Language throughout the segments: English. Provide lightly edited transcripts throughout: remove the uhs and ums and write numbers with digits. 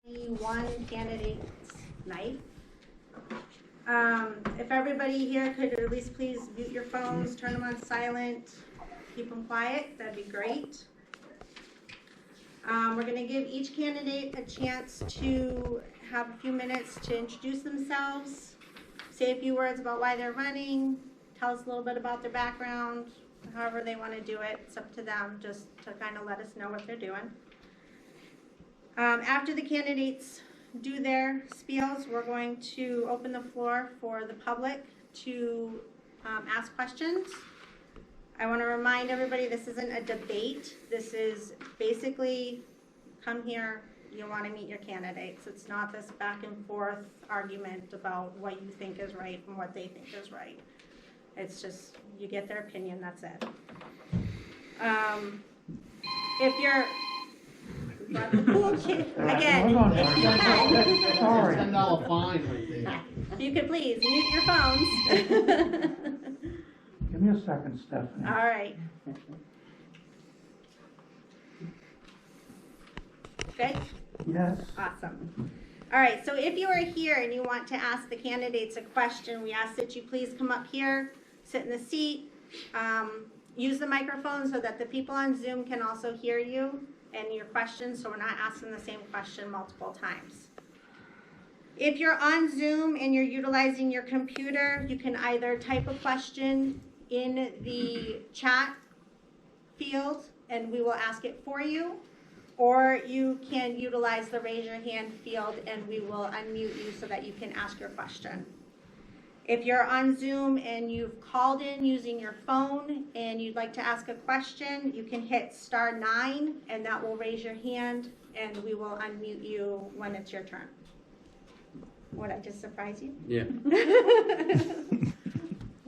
One candidate's life. If everybody here could at least please mute your phones, turn them on silent, keep them quiet, that'd be great. We're going to give each candidate a chance to have a few minutes to introduce themselves, say a few words about why they're running, tell us a little bit about their background, however they want to do it. It's up to them, just to kind of let us know what they're doing. After the candidates do their spiels, we're going to open the floor for the public to ask questions. I want to remind everybody this isn't a debate. This is basically come here, you want to meet your candidates. It's not this back and forth argument about what you think is right and what they think is right. It's just you get their opinion, that's it. If you're again, if you can, Sorry. $10 fine right there. if you could please mute your phones. Give me a second, Stephanie. All right. Good? Yes. Awesome. All right, so if you are here and you want to ask the candidates a question, we ask that you please come up here, sit in the seat, use the microphone so that the people on Zoom can also hear you and your questions, so we're not asking the same question multiple times. If you're on Zoom and you're utilizing your computer, you can either type a question in the chat field and we will ask it for you, or you can utilize the raise your hand field and we will unmute you so that you can ask your question. If you're on Zoom and you've called in using your phone and you'd like to ask a question, you can hit *9 and that will raise your hand and we will unmute you when it's your turn. Would I just surprise you? Yeah.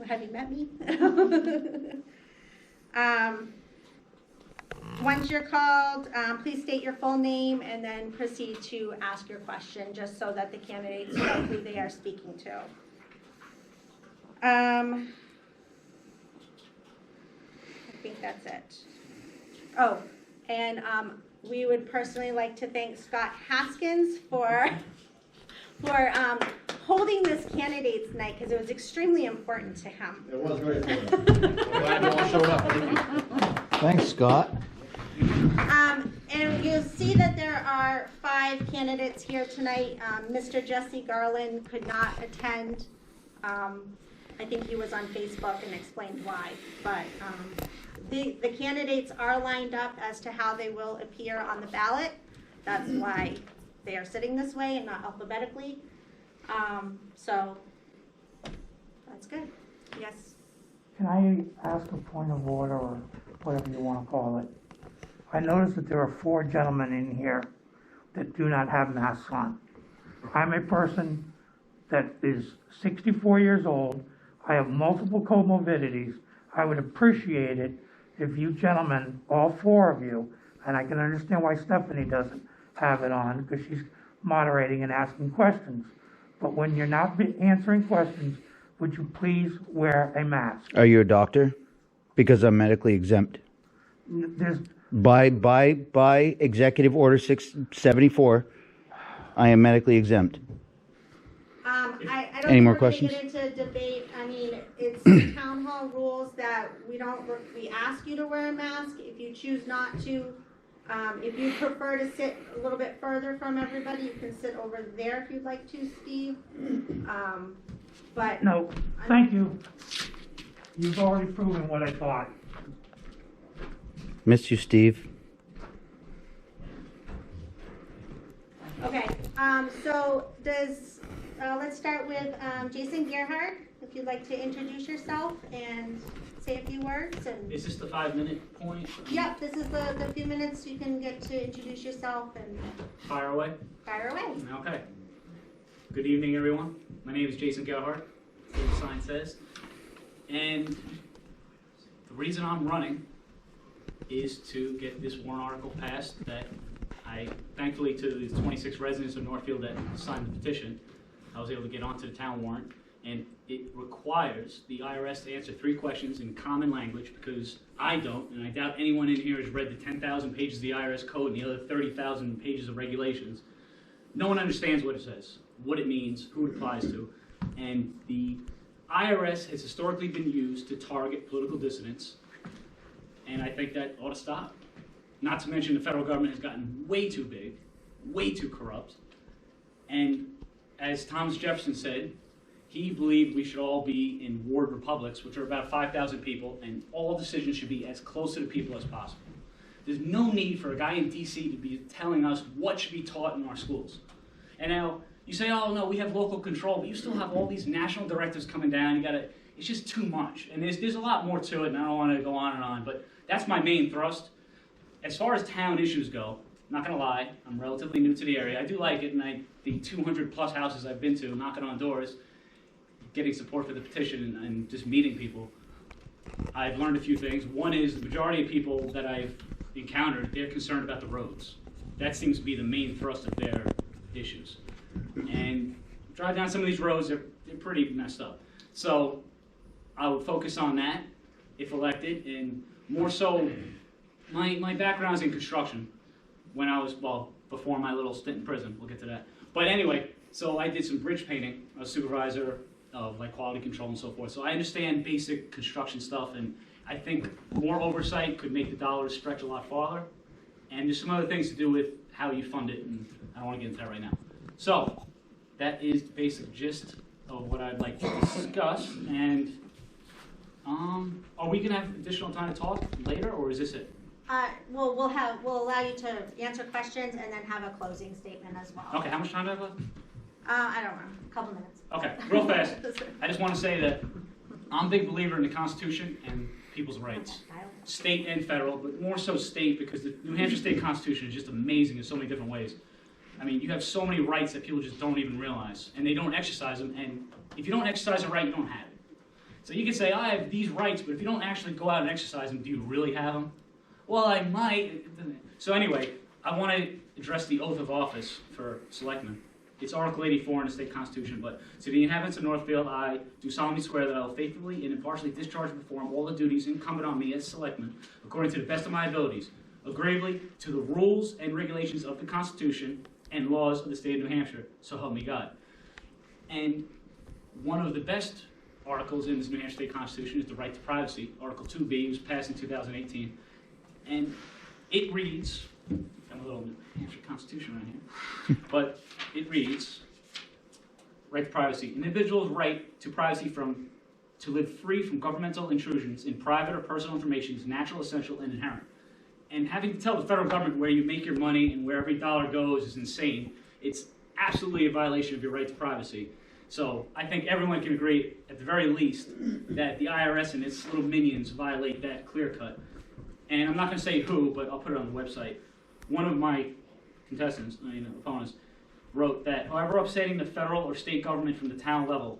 Have you met me? Once you're called, please state your full name and then proceed to ask your question just so that the candidates know who they are speaking to. I think that's it. Oh, and we would personally like to thank Scott Haskins for holding this candidates night because it was extremely important to him. It was very important. Glad you all showed up. Thank you. Thanks, Scott. And you'll see that there are 5 candidates here tonight. Mr. Jesse Garland could not attend. I think he was on Facebook and explained why, but the candidates are lined up as to how they will appear on the ballot. That's why they are sitting this way and not alphabetically. So that's good. Yes. Can I ask a point of order or whatever you want to call it? I noticed that there are 4 gentlemen in here that do not have masks on. I'm a person that is 64 years old. I have multiple comorbidities. I would appreciate it if you gentlemen, all 4 of you, and I can understand why Stephanie doesn't have it on because she's moderating and asking questions. But when you're not answering questions, would you please wear a mask? Are you a doctor? Because I'm medically exempt. There's By Executive Order 674, I am medically exempt. I don't Any more think we're questions? going to get into debate. I mean, it's town hall rules that we ask you to wear a mask. If you choose not to, if you prefer to sit a little bit further from everybody, you can sit over there if you'd like to, Steve. But no, thank you. You've already proven what I thought. Miss you, Steve. okay, so let's start with Jason Gerhard. If you'd like to introduce yourself and say a few words. And is this the 5-minute point? Yep, this is the few minutes you can get to introduce yourself and Fire away? fire away. Okay. Good evening, everyone. My name is Jason Gerhard, as the sign says. And the reason I'm running is to get this warrant article passed that thankfully to the 26 residents of Northfield that signed the petition, I was able to get onto the town warrant. And it requires the IRS to answer 3 questions in common language because I don't, and I doubt anyone in here has read the 10,000 pages of the IRS code and the other 30,000 pages of regulations. no one understands what it says, what it means, who it applies to, and the IRS has historically been used to target political dissidents, and I think that ought to stop. Not to mention the federal government has gotten way too big, way too corrupt, and as Thomas Jefferson said, he believed we should all be in ward republics, which are about 5,000 people, and all decisions should be as close to the people as possible. There's no need for a guy in DC to be telling us what should be taught in our schools. And now, you say, oh no, we have local control, but you still have all these national directives coming down, it's just too much. And there's a lot more to it, and I don't want to go on and on, but that's my main thrust. As far as town issues go, not gonna lie, I'm relatively new to the area. I do like it, and the 200 plus houses I've been to, knocking on doors, getting support for the petition and just meeting people, I've learned a few things. One is the majority of people that I've encountered, they're concerned about the roads. That seems to be the main thrust of their issues. And drive down some of these roads, they're pretty messed up. So I would focus on that if elected, and more so, my background is in construction. When I was, well, before my little stint in prison, we'll get to that. But anyway, so I did some bridge painting, I was supervisor of like quality control and so forth. So I understand basic construction stuff, and I think more oversight could make the dollars stretch a lot farther. And there's some other things to do with how you fund it, and I don't want to get into that right now. So that is the basic gist of what I'd like to discuss. And are we gonna have additional time to talk later, or is this it? We'll allow you to answer questions and then have a closing statement as well. Okay, how much time do I have left? I don't know, a couple minutes. Okay, real fast. I just want to say that I'm a big believer in the Constitution and people's rights, state and federal, but more so state, because the New Hampshire State Constitution is just amazing in so many different ways. I mean, you have so many rights that people just don't even realize, and they don't exercise them, and if you don't exercise a right, you don't have it. So you can say, I have these rights, but if you don't actually go out and exercise them, do you really have them? Well, I might. So anyway, I want to address the oath of office for Selectmen. It's Article 84 in the state constitution, but to the inhabitants of Northfield, I do solemnly swear that I will faithfully and impartially discharge and perform all the duties incumbent on me as Selectman, according to the best of my abilities, agreeably to the rules and regulations of the Constitution and laws of the state of New Hampshire, so help me God. And one of the best articles in this New Hampshire State Constitution is the right to privacy. Article 2B was passed in 2018, and it reads, got a little New Hampshire Constitution right here, but it reads, right to privacy. An individual's right to privacy to live free from governmental intrusions in private or personal information is natural, essential, and inherent. And having to tell the federal government where you make your money and where every dollar goes is insane. It's absolutely a violation of your right to privacy. So I think everyone can agree, at the very least, that the IRS and its little minions violate that clear cut. And I'm not going to say who, but I'll put it on the website. One of my opponents, wrote that, however, upsetting the federal or state government from the town level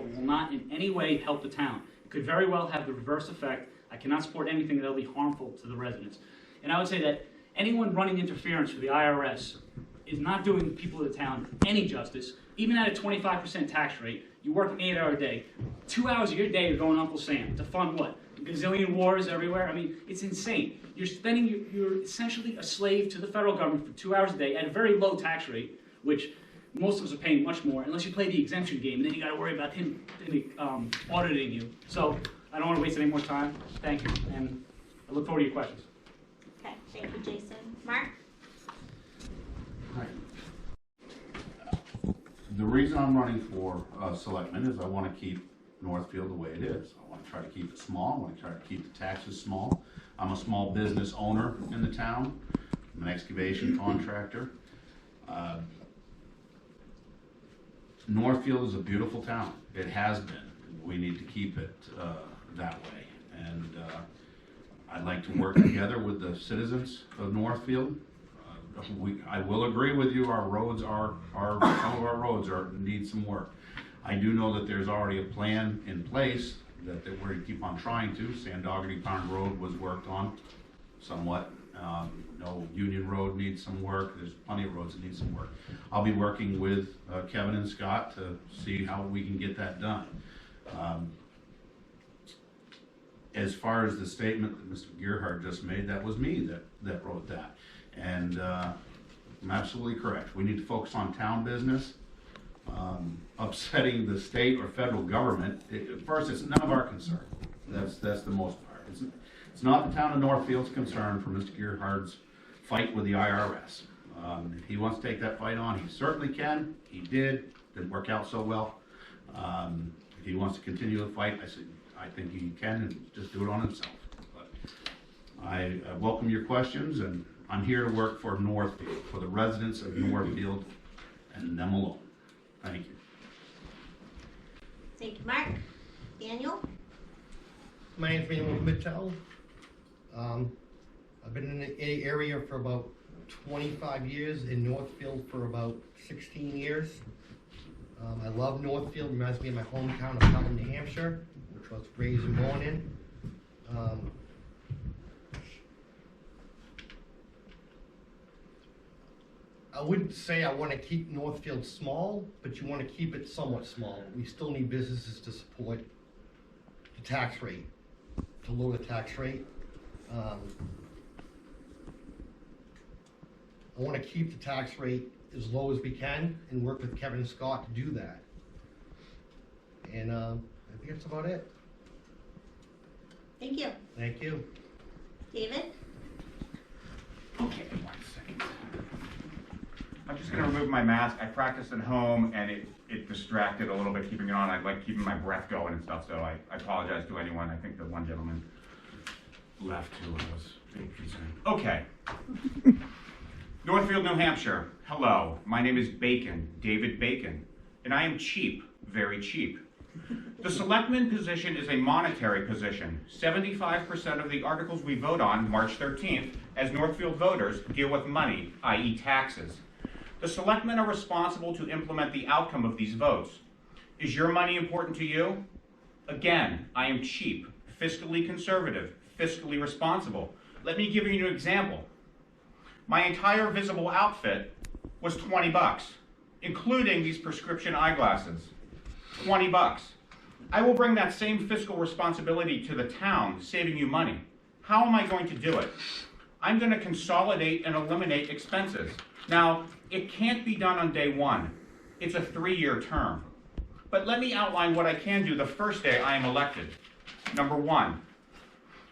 will not in any way help the town. It could very well have the reverse effect. I cannot support anything that will be harmful to the residents. And I would say that anyone running interference for the IRS is not doing the people of the town any justice. Even at a 25% tax rate, you work an 8-hour day. 2 hours of your day you're going Uncle Sam to fund what? A gazillion wars everywhere? I mean, it's insane. You're essentially a slave to the federal government for 2 hours a day at a very low tax rate, which most of us are paying much more, unless you play the exemption game, and then you got to worry about him auditing you. So I don't want to waste any more time. Thank you, and I look forward to your questions. Okay, thank you, Jason. Mark? Hi. The reason I'm running for Selectman is I want to keep Northfield the way it is. I want to try to keep it small. I want to try to keep the taxes small. I'm a small business owner in the town. I'm an excavation contractor. Northfield is a beautiful town. It has been. We need to keep it that way. And I'd like to work together with the citizens of Northfield. I will agree with you. Our roads some of our roads need some work. I do know that there's already a plan in place that we're going to keep on trying to. Sandogany Pond Road was worked on somewhat. Union Road needs some work. There's plenty of roads that need some work. I'll be working with Kevin and Scott to see how we can get that done. As far as the statement that Mr. Gerhard just made, that was me that wrote that. And I'm absolutely correct. We need to focus on town business. Upsetting the state or federal government, first, it's none of our concern. That's the most part. It's not the town of Northfield's concern for Mr. Gerhard's fight with the IRS. If he wants to take that fight on, he certainly can. He didn't work out so well. If he wants to continue the fight, I think he can, and just do it on himself. But I welcome your questions, and I'm here to work for Northfield, for the residents of Northfield and them alone. Thank you. Thank you, Mark. Daniel? My name's Daniel Mitchell. I've been in the area for about 25 years, in Northfield for about 16 years. I love Northfield, reminds me of my hometown of Pelham, New Hampshire, which I was raised and born in. I wouldn't say I want to keep Northfield small, but you want to keep it somewhat small. We still need businesses to support the tax rate, to lower the tax rate. I want to keep the tax rate as low as we can and work with Kevin and Scott to do that. And I think that's about it. Thank you. Thank you. David? Okay, 1 second. I'm just gonna remove my mask. I practiced at home and it distracted a little bit keeping it on. I like keeping my breath going and stuff, so I apologize to anyone. I think the one gentleman left who was being concerned. Okay. Northfield, New Hampshire. Hello, my name is Bacon, David Bacon, and I am cheap, very cheap. The Selectman position is a monetary position. 75% of the articles we vote on March 13th as Northfield voters deal with money, i.e. taxes. The Selectmen are responsible to implement the outcome of these votes. Is your money important to you? Again, I am cheap, fiscally conservative, fiscally responsible. Let me give you an example. My entire visible outfit was 20 bucks, including these prescription eyeglasses. 20 bucks. I will bring that same fiscal responsibility to the town, saving you money. How am I going to do it? I'm going to consolidate and eliminate expenses. Now, it can't be done on day one. It's a 3-year term. But let me outline what I can do the first day I am elected. Number 1,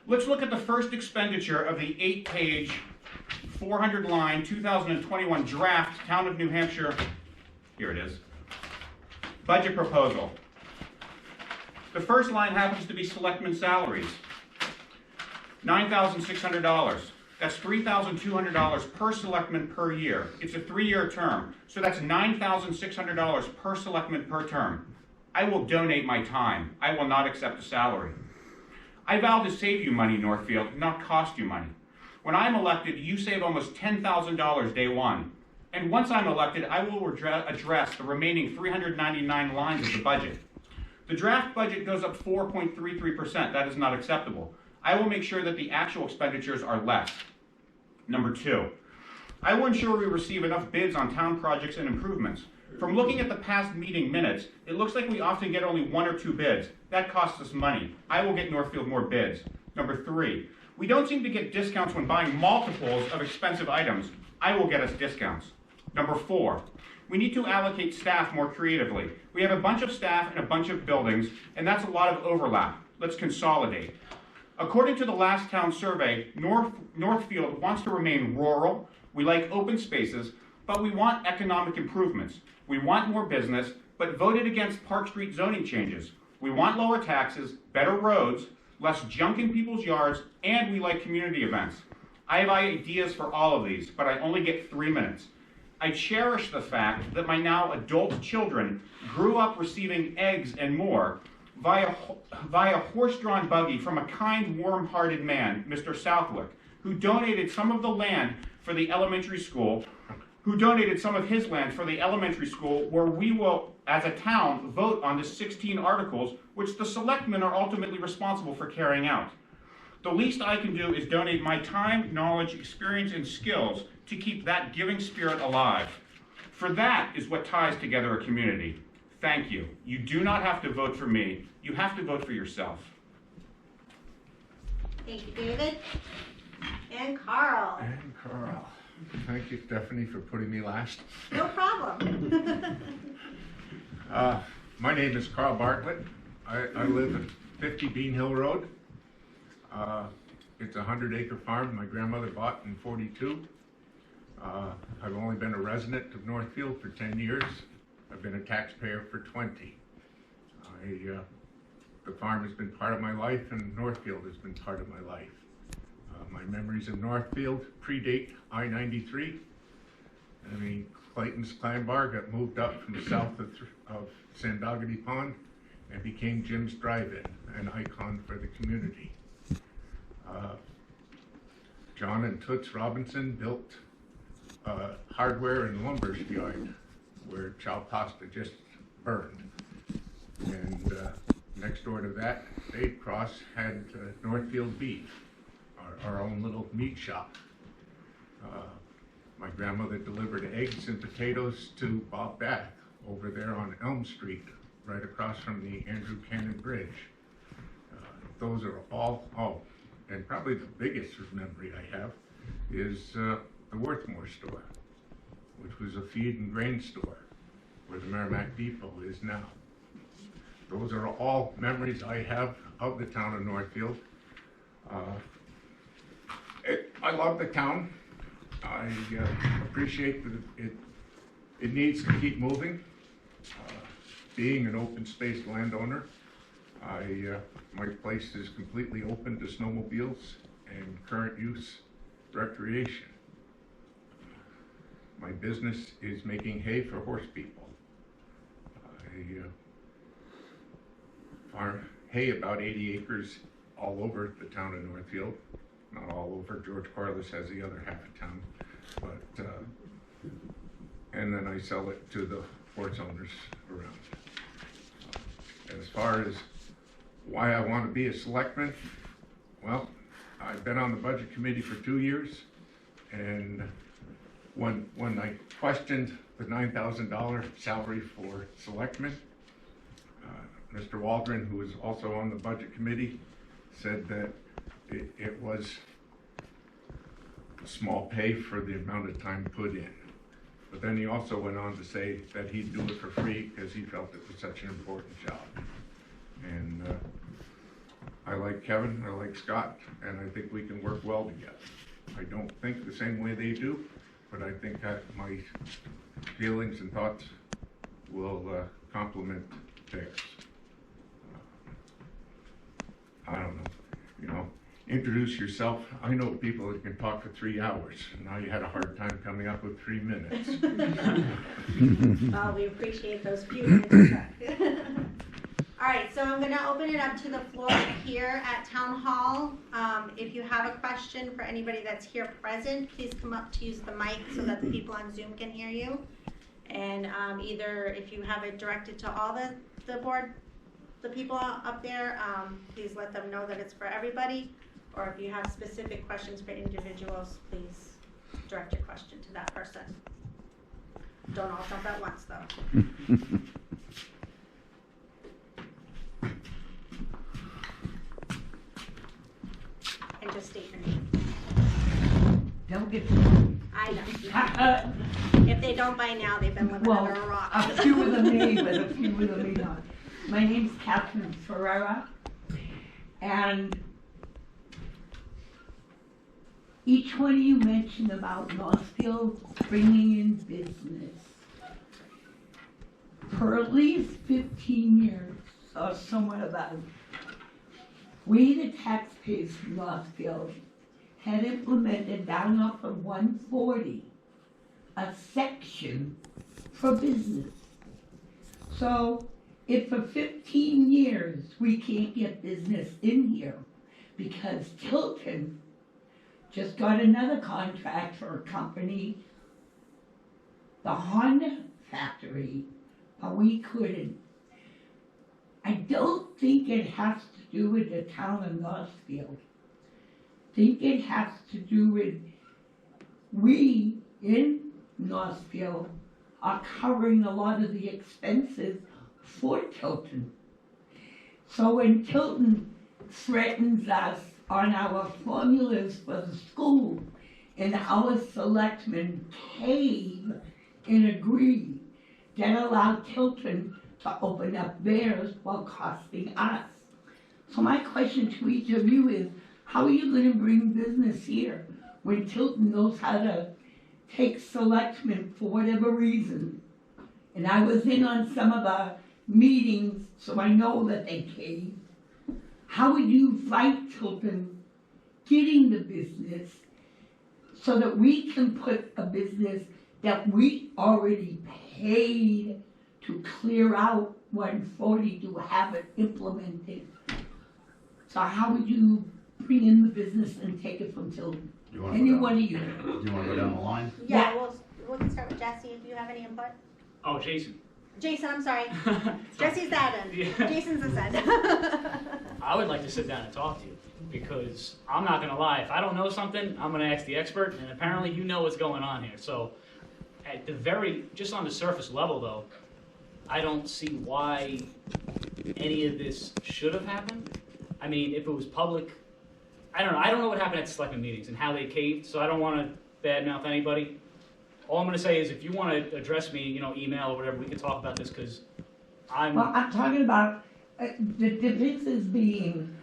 let's look at the first expenditure of the 8-page, 400-line 2021 draft Town of New Hampshire, here it is, budget proposal. The first line happens to be Selectmen salaries, $9,600. That's $3,200 per Selectman per year. It's a 3-year term, so that's $9,600 per Selectman per term. I will donate my time. I will not accept a salary. I vow to save you money, Northfield, not cost you money. When I'm elected, you save almost $10,000 day one. And once I'm elected, I will address the remaining 399 lines of the budget. The draft budget goes up 4.33%. That is not acceptable. I will make sure that the actual expenditures are less. Number 2, I will ensure we receive enough bids on town projects and improvements. From looking at the past meeting minutes, it looks like we often get only 1 or 2 bids. That costs us money. I will get Northfield more bids. Number 3, we don't seem to get discounts when buying multiples of expensive items. I will get us discounts. Number 4, we need to allocate staff more creatively. We have a bunch of staff in a bunch of buildings, and that's a lot of overlap. Let's consolidate. According to the last town survey, Northfield wants to remain rural. We like open spaces, but we want economic improvements. We want more business, but voted against Park Street zoning changes. We want lower taxes, better roads, less junk in people's yards, and we like community events. I have ideas for all of these, but I only get 3 minutes. I cherish the fact that my now adult children grew up receiving eggs and more via horse-drawn buggy from a kind, warm-hearted man, Mr. Southwick, who donated some of the land for the elementary school, where we will, as a town, vote on the 16 articles which the Selectmen are ultimately responsible for carrying out. The least I can do is donate my time, knowledge, experience, and skills to keep that giving spirit alive. For that is what ties together a community. Thank you. You do not have to vote for me. You have to vote for yourself. Thank you, David. And Carl. Thank you, Stephanie, for putting me last. No problem. My name is Carl Bartlett. I live at 50 Bean Hill Road. It's a 100-acre farm my grandmother bought in '42. I've only been a resident of Northfield for 10 years. I've been a taxpayer for 20. The farm has been part of my life, and Northfield has been part of my life. My memories of Northfield predate I-93. I mean, Clayton's Clam Bar got moved up from south of Sandogany Pond and became Jim's Drive-In, an icon for the community. John and Toots Robinson built a hardware and lumber yard where chow pasta just burned. And next door to that, Dave Cross had Northfield Beef, our own little meat shop. My grandmother delivered eggs and potatoes to Bob Bath over there on Elm Street, right across from the Andrew Cannon Bridge. Those are all, and probably the biggest memory I have is the Worthmore store, which was a feed and grain store where the Merrimack Depot is now. Those are all memories I have of the town of Northfield. I love the town. I appreciate that it needs to keep moving. Being an open space landowner, my place is completely open to snowmobiles and current use recreation. My business is making hay for horse people. I farm hay about 80 acres all over the town of Northfield. Not all over. George Corliss has the other half of town, but and then I sell it to the horse owners around. As far as why I want to be a selectman, well, I've been on the budget committee for 2 years, and when I questioned the $9,000 salary for selectmen, Mr. Waldron, who was also on the budget committee, said that it was a small pay for the amount of time put in. But then he also went on to say that he'd do it for free because he felt it was such an important job. And I like Kevin, I like Scott, and I think we can work well together. I don't think the same way they do, but I think that my feelings and thoughts will complement theirs. I don't know, introduce yourself. I know people that can talk for 3 hours. Now you had a hard time coming up with 3 minutes. Well, we appreciate those few minutes. All right, so I'm going to open it up to the floor here at Town Hall. If you have a question for anybody that's here present, please come up to use the mic so that the people on Zoom can hear you. And either if you have it directed to all the board, the people up there, please let them know that it's for everybody. Or if you have specific questions for individuals, please direct your question to that person. Don't all jump at once, though. And just state your name. Don't get I know. If they don't by now, they've been living under a rock. a few of them may, but a few of them may not. My name's Catherine Ferreira, and each one of you mentioned about Northfield bringing in business. For at least 15 years, or somewhat about, we the taxpayers from Northfield had implemented down off of 140 a section for business. So if for 15 years we can't get business in here because Tilton just got another contract for a company, the Honda factory, but we couldn't. I don't think it has to do with the town of Northfield. I think it has to do with we in Northfield are covering a lot of the expenses for Tilton. So when Tilton threatens us on our formulas for the school and our selectmen caved and agreed that allowed Tilton to open up theirs while costing us. So my question to each of you is, how are you gonna bring business here when Tilton knows how to take selectmen for whatever reason? And I was in on some of the meetings, so I know that they caved. How would you fight Tilton getting the business so that we can put a business that we already paid to clear out 140 to have it implemented? So how would you bring in the business and take it from Tilton? You wanna Any go one down, of you? do you wanna go down the line? Yeah, we can start with Jesse if you have any input. Oh, Jason. Jason, I'm sorry. Jesse's that end. Yeah. Jason's this end. I would like to sit down and talk to you, because I'm not gonna lie, if I don't know something, I'm gonna ask the expert, and apparently you know what's going on here. So, at the just on the surface level though, I don't see why any of this should have happened. I mean, if it was public, I don't know what happened at the selectmen meetings and how they caved, so I don't wanna badmouth anybody. All I'm gonna say is, if you wanna address me, email or whatever, we can talk about this, because Well, I'm talking about the differences being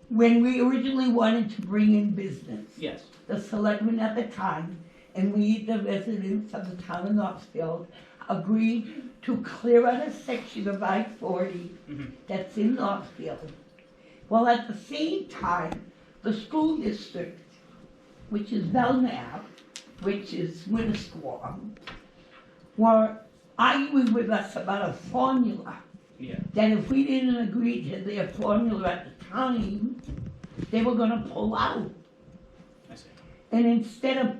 when we originally wanted to bring in business. yes, The selectmen at the time, and we, the residents of the town of Northfield, agreed to clear out a section of I-40 Mhm. that's in Northfield. Well, at the same time, the school district, which is Belknap, which is Winnisquam, were arguing with us about a formula, yeah, that if we didn't agree to their formula at the time, they were gonna pull out. I see. And instead of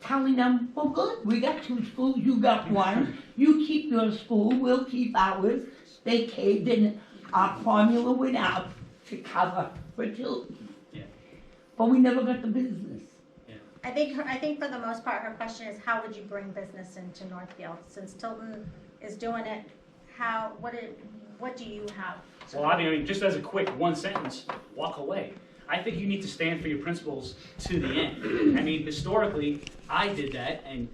telling them, well, good, we got 2 schools, you got 1, you keep your school, we'll keep ours, they caved and our formula went out to cover for Tilton. Yeah. But we never got the business. I think for the most part, her question is, how would you bring business into Northfield? Since Tilton is doing it, what do you have? Well, I mean, just as a quick one sentence, walk away. I think you need to stand for your principles to the end. I mean, historically, I did that, and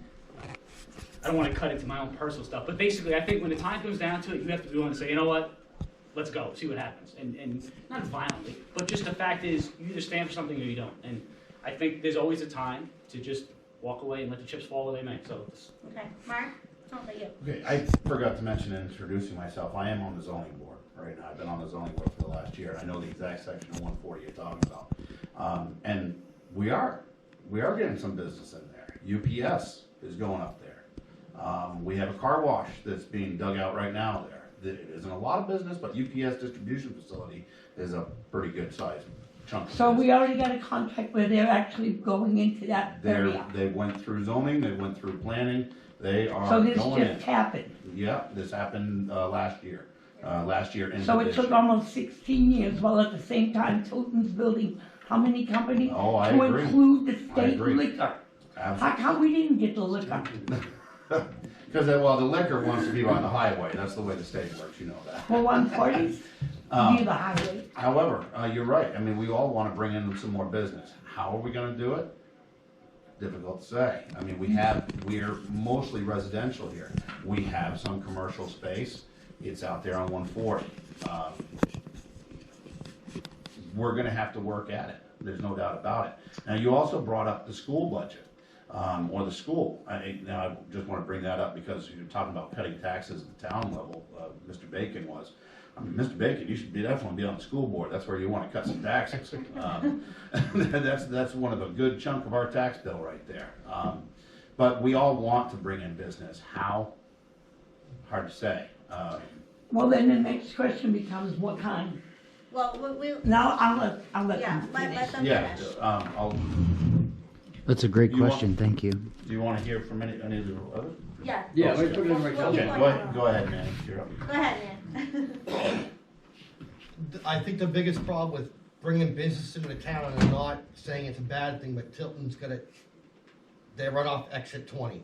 I don't want to cut into my own personal stuff, but basically, I think when the time comes down to it, you have to be willing to say, you know what, let's go, see what happens. And not violently, but just the fact is, you either stand for something or you don't. And I think there's always a time to just walk away and let the chips fall where they may. So, Okay, Mark, how about you? Okay, I forgot to mention in introducing myself, I am on the zoning board right now. I've been on the zoning board for the last year. I know the exact section of 140 you're talking about. And we are getting some business in there. UPS is going up there. We have a car wash that's being dug out right now there. It isn't a lot of business, but UPS distribution facility is a pretty good size chunk of So business. we already got a contract where they're actually going into that area. They went through zoning, they went through planning, they are So this going in. just happened. Yeah, this happened last year into So it this took year. almost 16 years, while at the same time Tilton's building how many companies? Oh, I To agree. include the I state agree. liquor. How Absolutely. come we didn't get the liquor? Because, well, the liquor wants to be on the highway, that's the way the state works, you know that. Well, 140's near the highway. However, you're right, I mean, we all want to bring in some more business. How are we gonna do it? Difficult to say. I mean, we're mostly residential here. We have some commercial space, it's out there on 140. We're gonna have to work at it, there's no doubt about it. Now, you also brought up the school budget, or the school. Now, I just want to bring that up because you're talking about cutting taxes at the town level, Mr. Bacon was. I mean, Mr. Bacon, you should definitely be on the school board, that's where you want to cut some taxes. That's one of a good chunk of our tax bill right there. But we all want to bring in business, how? Hard to say. Well, then the next question becomes what kind? Well, Now, I'll let yeah, them let finish. them Yeah, finish. That's a great You want- question, thank you. do you want to hear from any of the others? Yeah. Yeah, let me put it in right We'll Okay, keep go ahead, man, you're up. Go ahead, man. I think the biggest problem with bringing business into the town, and I'm not saying it's a bad thing, but Tilton's got they run off exit 20.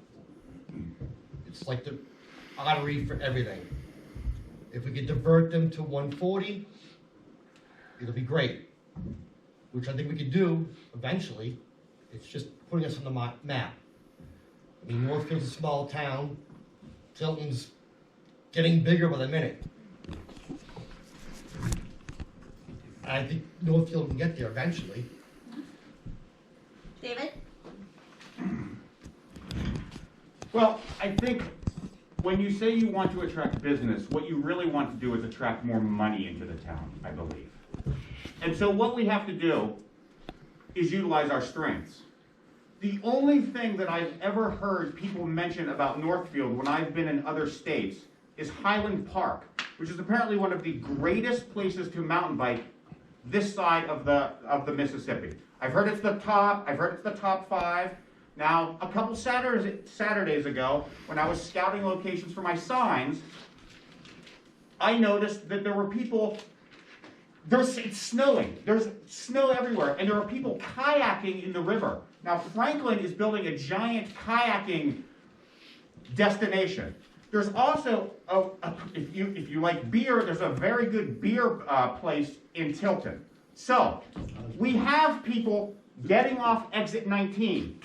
It's like the artery for everything. If we could divert them to 140, it'll be great, which I think we could do eventually. It's just putting us on the map. I mean, Northfield's a small town. Tilton's getting bigger by the minute. I think Northfield can get there eventually. David? Well, I think when you say you want to attract business, what you really want to do is attract more money into the town, I believe. And so what we have to do is utilize our strengths. The only thing that I've ever heard people mention about Northfield when I've been in other states is Highland Park, which is apparently one of the greatest places to mountain bike this side of the Mississippi. I've heard it's the top 5. Now, a couple Saturdays ago, when I was scouting locations for my signs, I noticed that there were people, it's snowing, there's snow everywhere, and there are people kayaking in the river. Now, Franklin is building a giant kayaking destination. There's also, if you like beer, there's a very good beer place in Tilton. So, we have people getting off exit 19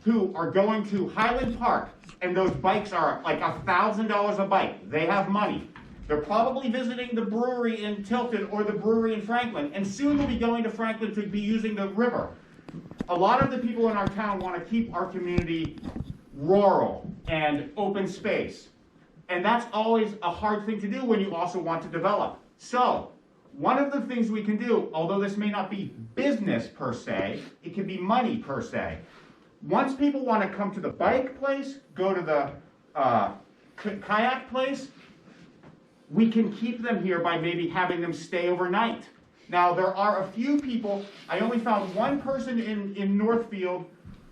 who are going to Highland Park, and those bikes are like $1,000 a bike. They have money. They're probably visiting the brewery in Tilton or the brewery in Franklin, and soon will be going to Franklin to be using the river. A lot of the people in our town want to keep our community rural and open space. And that's always a hard thing to do when you also want to develop. So, one of the things we can do, although this may not be business per se, it can be money per se. Once people want to come to the bike place, go to the kayak place, we can keep them here by maybe having them stay overnight. Now, there are a few people, I only found one person in Northfield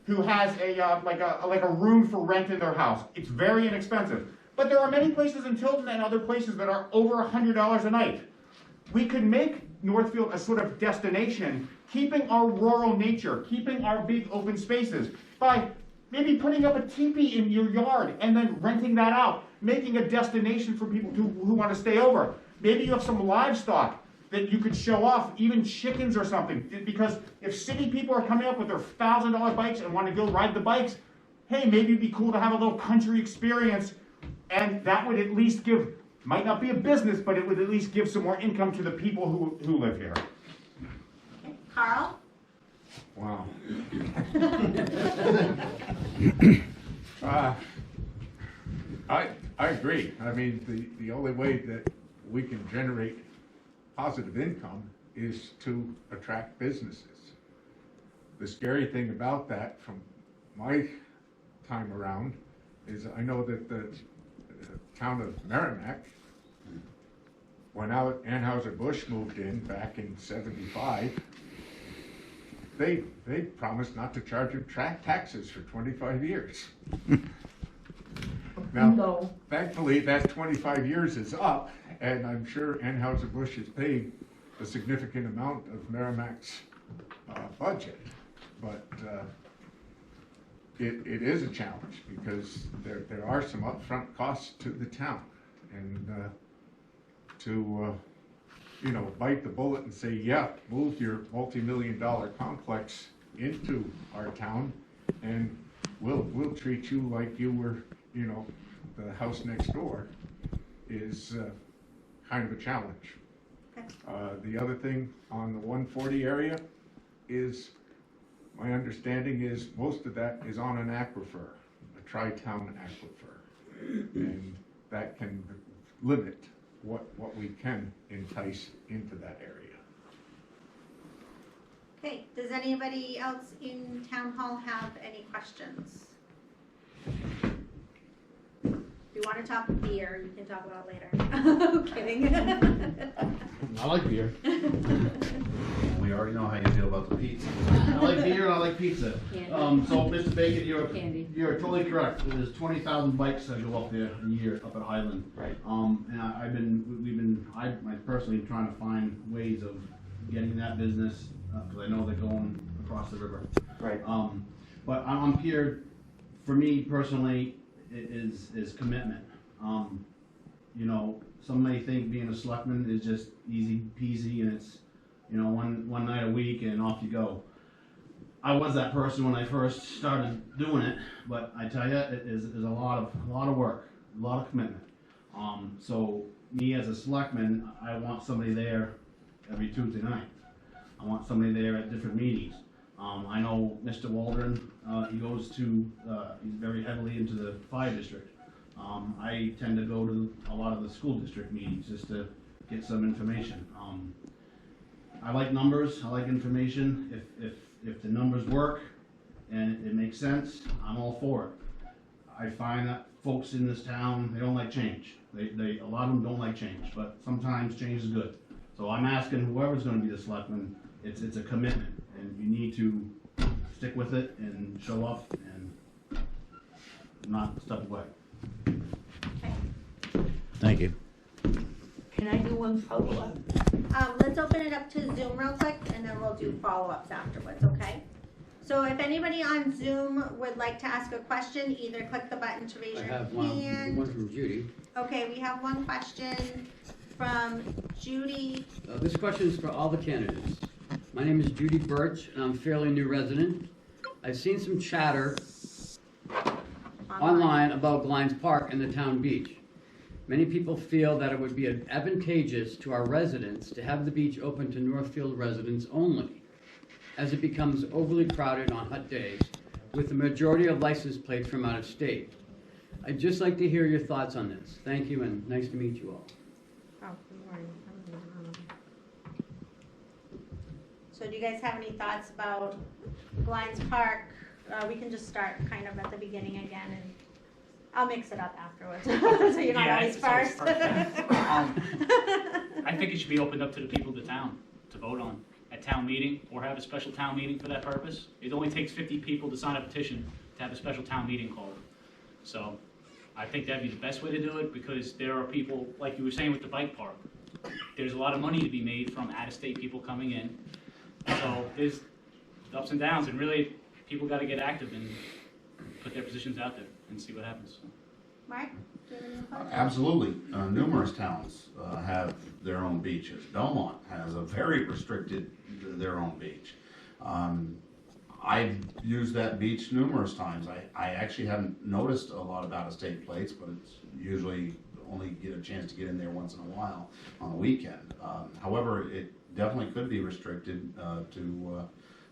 who has like a room for rent in their house. It's very inexpensive. But there are many places in Tilton and other places that are over $100 a night. We could make Northfield a sort of destination, keeping our rural nature, keeping our big open spaces, by maybe putting up a teepee in your yard and then renting that out, making a destination for people who want to stay over. Maybe you have some livestock that you could show off, even chickens or something, because if city people are coming up with their $1,000 bikes and want to go ride the bikes, hey, maybe it'd be cool to have a little country experience, and that would at least give, might not be a business, but it would at least give some more income to the people who live here. Okay. Carl? Wow. I agree. I mean, the only way that we can generate positive income is to attract businesses. The scary thing about that, from my time around, is I know that the town of Merrimack, when Anheuser-Busch moved in back in '75, they promised not to charge them taxes for 25 years. Now, No. thankfully, that 25 years is up, and I'm sure Anheuser-Busch is paying a significant amount of Merrimack's budget. But it is a challenge, because there are some upfront costs to the town. And to bite the bullet and say, yeah, move your multi-million-dollar complex into our town, and we'll treat you like you were, the house next door, is kind of a challenge. The other thing on the 140 area is, my understanding is most of that is on an aquifer, a tri-town aquifer, and that can limit what we can entice into that area. Okay, does anybody else in town hall have any questions? If you want to talk beer, you can talk about it later. Kidding. I like beer. We already know how you feel about the pizza. I like beer and I like pizza. Candy. So Mr. Bacon, Candy. you're totally correct. There's 20,000 bikes that go up there a year up at Highland. Right. And we've been personally trying to find ways of getting that business, because I know they're going across the river. Right. But on Pier, for me personally, is commitment. Some may think being a selectman is just easy peasy and it's, one night a week and off you go. I was that person when I first started doing it, but I tell you, it is a lot of work, a lot of commitment. So me as a selectman, I want somebody there every Tuesday night. I want somebody there at different meetings. I know Mr. Waldron, he goes to, he's very heavily into the fire district. I tend to go to a lot of the school district meetings just to get some information. I like numbers, I like information. If the numbers work and it makes sense, I'm all for it. I find that folks in this town, they don't like change. A lot of them don't like change, but sometimes change is good. So I'm asking whoever's gonna be the selectman, it's a commitment, and you need to stick with it and show up and not step away. Thank you. Can I do one follow-up? Let's open it up to Zoom real quick, and then we'll do follow-ups afterwards, okay? So if anybody on Zoom would like to ask a question, either click the button to raise I your have hand. one from Judy. Okay, we have one question from Judy. This question is for all the candidates. My name is Judy Birch, and I'm a fairly new resident. I've seen some chatter online about Glines Park and the town beach. Many people feel that it would be advantageous to our residents to have the beach open to Northfield residents only, as it becomes overly crowded on hot days, with the majority of license plates from out of state. I'd just like to hear your thoughts on this. Thank you, and nice to meet you all. Oh, good morning. So do you guys have any thoughts about Glines Park? We can just start kind of at the beginning again, and I'll mix it up afterwards, so you're not always it's always first. I think it should be opened up to the people of the town to vote on at town meeting, or have a special town meeting for that purpose. It only takes 50 people to sign a petition to have a special town meeting called. So I think that'd be the best way to do it, because there are people, like you were saying with the bike park, there's a lot of money to be made from out-of-state people coming in. So there's ups and downs, and really, people gotta get active and put their positions out there and see what happens. Mark, do you have any thoughts? Absolutely. Numerous towns have their own beaches. Belmont has a very restricted, their own beach. I've used that beach numerous times. I actually haven't noticed a lot of out-of-state plates, but it's usually only get a chance to get in there once in a while on a weekend. However, it definitely could be restricted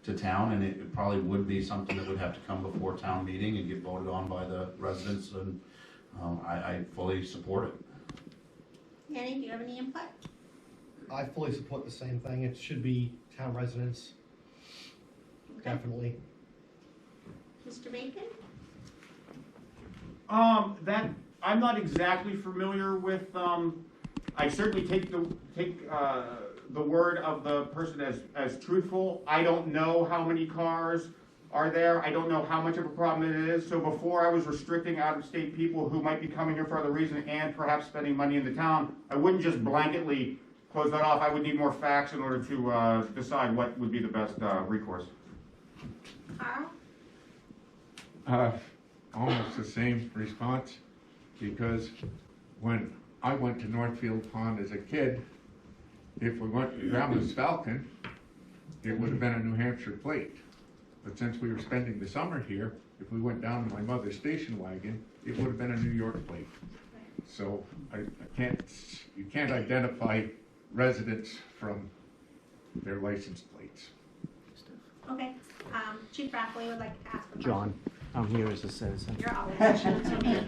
to town, and it probably would be something that would have to come before town meeting and get voted on by the residents, and I fully support it. Annie, do you have any input? I fully support the same thing. It should be town residents, Okay. definitely. Mr. Bacon? That, I'm not exactly familiar with, I certainly take the word of the person as truthful. I don't know how many cars are there. I don't know how much of a problem it is. So before I was restricting out-of-state people who might be coming here for other reason and perhaps spending money in the town, I wouldn't just blanketly close that off. I would need more facts in order to decide what would be the best recourse. Carl? Almost the same response, because when I went to Northfield Pond as a kid, if we went to Grandma's Falcon, it would have been a New Hampshire plate. But since we were spending the summer here, if we went down to my mother's station wagon, it would have been a New York plate. So you can't identify residents from their license plates. Okay, Chief Raffley would like to ask a question. John, I'm here as a citizen. You're always chief to me.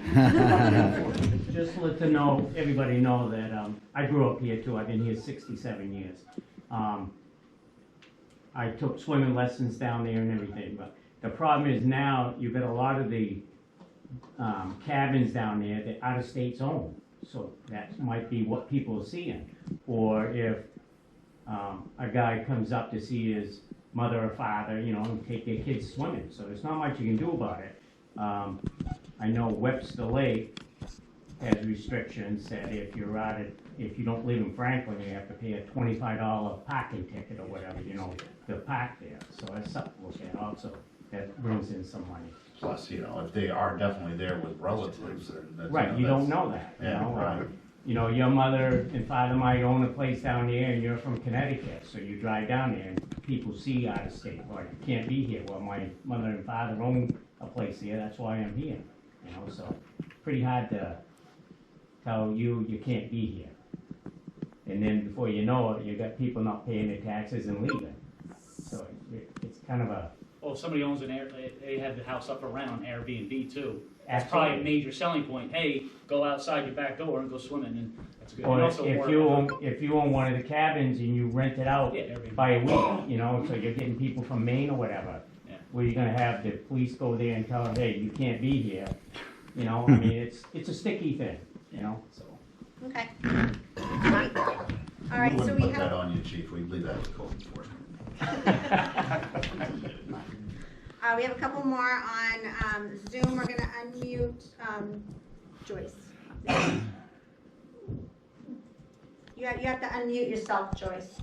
Just to let everybody know that I grew up here too. I've been here 67 years. I took swimming lessons down there and everything, but the problem is now you've got a lot of the cabins down there that out of state's own. So that might be what people are seeing. Or if a guy comes up to see his mother or father, and take their kids swimming. So there's not much you can do about it. I know Webster Lake has restrictions that if you don't live in Franklin, you have to pay a $25 parking ticket or whatever, to park there. So that's something to look at also. That brings in some money. Plus, if they are definitely there with relatives, then that's. Right, you don't know that. Yeah, right. you know, your mother and father might own a place down there and you're from Connecticut, so you drive down there and people see out of state, or you can't be here. Well, my mother and father own a place here, that's why I'm here, you know, so pretty hard to tell you can't be here. And then before you know it, you got people not paying their taxes and leaving. So it's kind of a. Well, if somebody owns they have the house up around Airbnb too. That's Absolutely. probably a major selling point. Hey, go outside your back door and go swimming, and that's good. And Or also if you own one of the cabins and you rent it out Yeah, Airbnb. by a week, you know, so you're getting people from Maine or whatever. Yeah. Where you're gonna have the police go there and tell them, hey, you can't be here. You know, I mean, it's a sticky thing, you know, so. Okay. All right, so we Put that have, on you, chief, we leave that with code enforcement. we have a couple more on Zoom. We're gonna unmute Joyce. You have to unmute yourself, Joyce.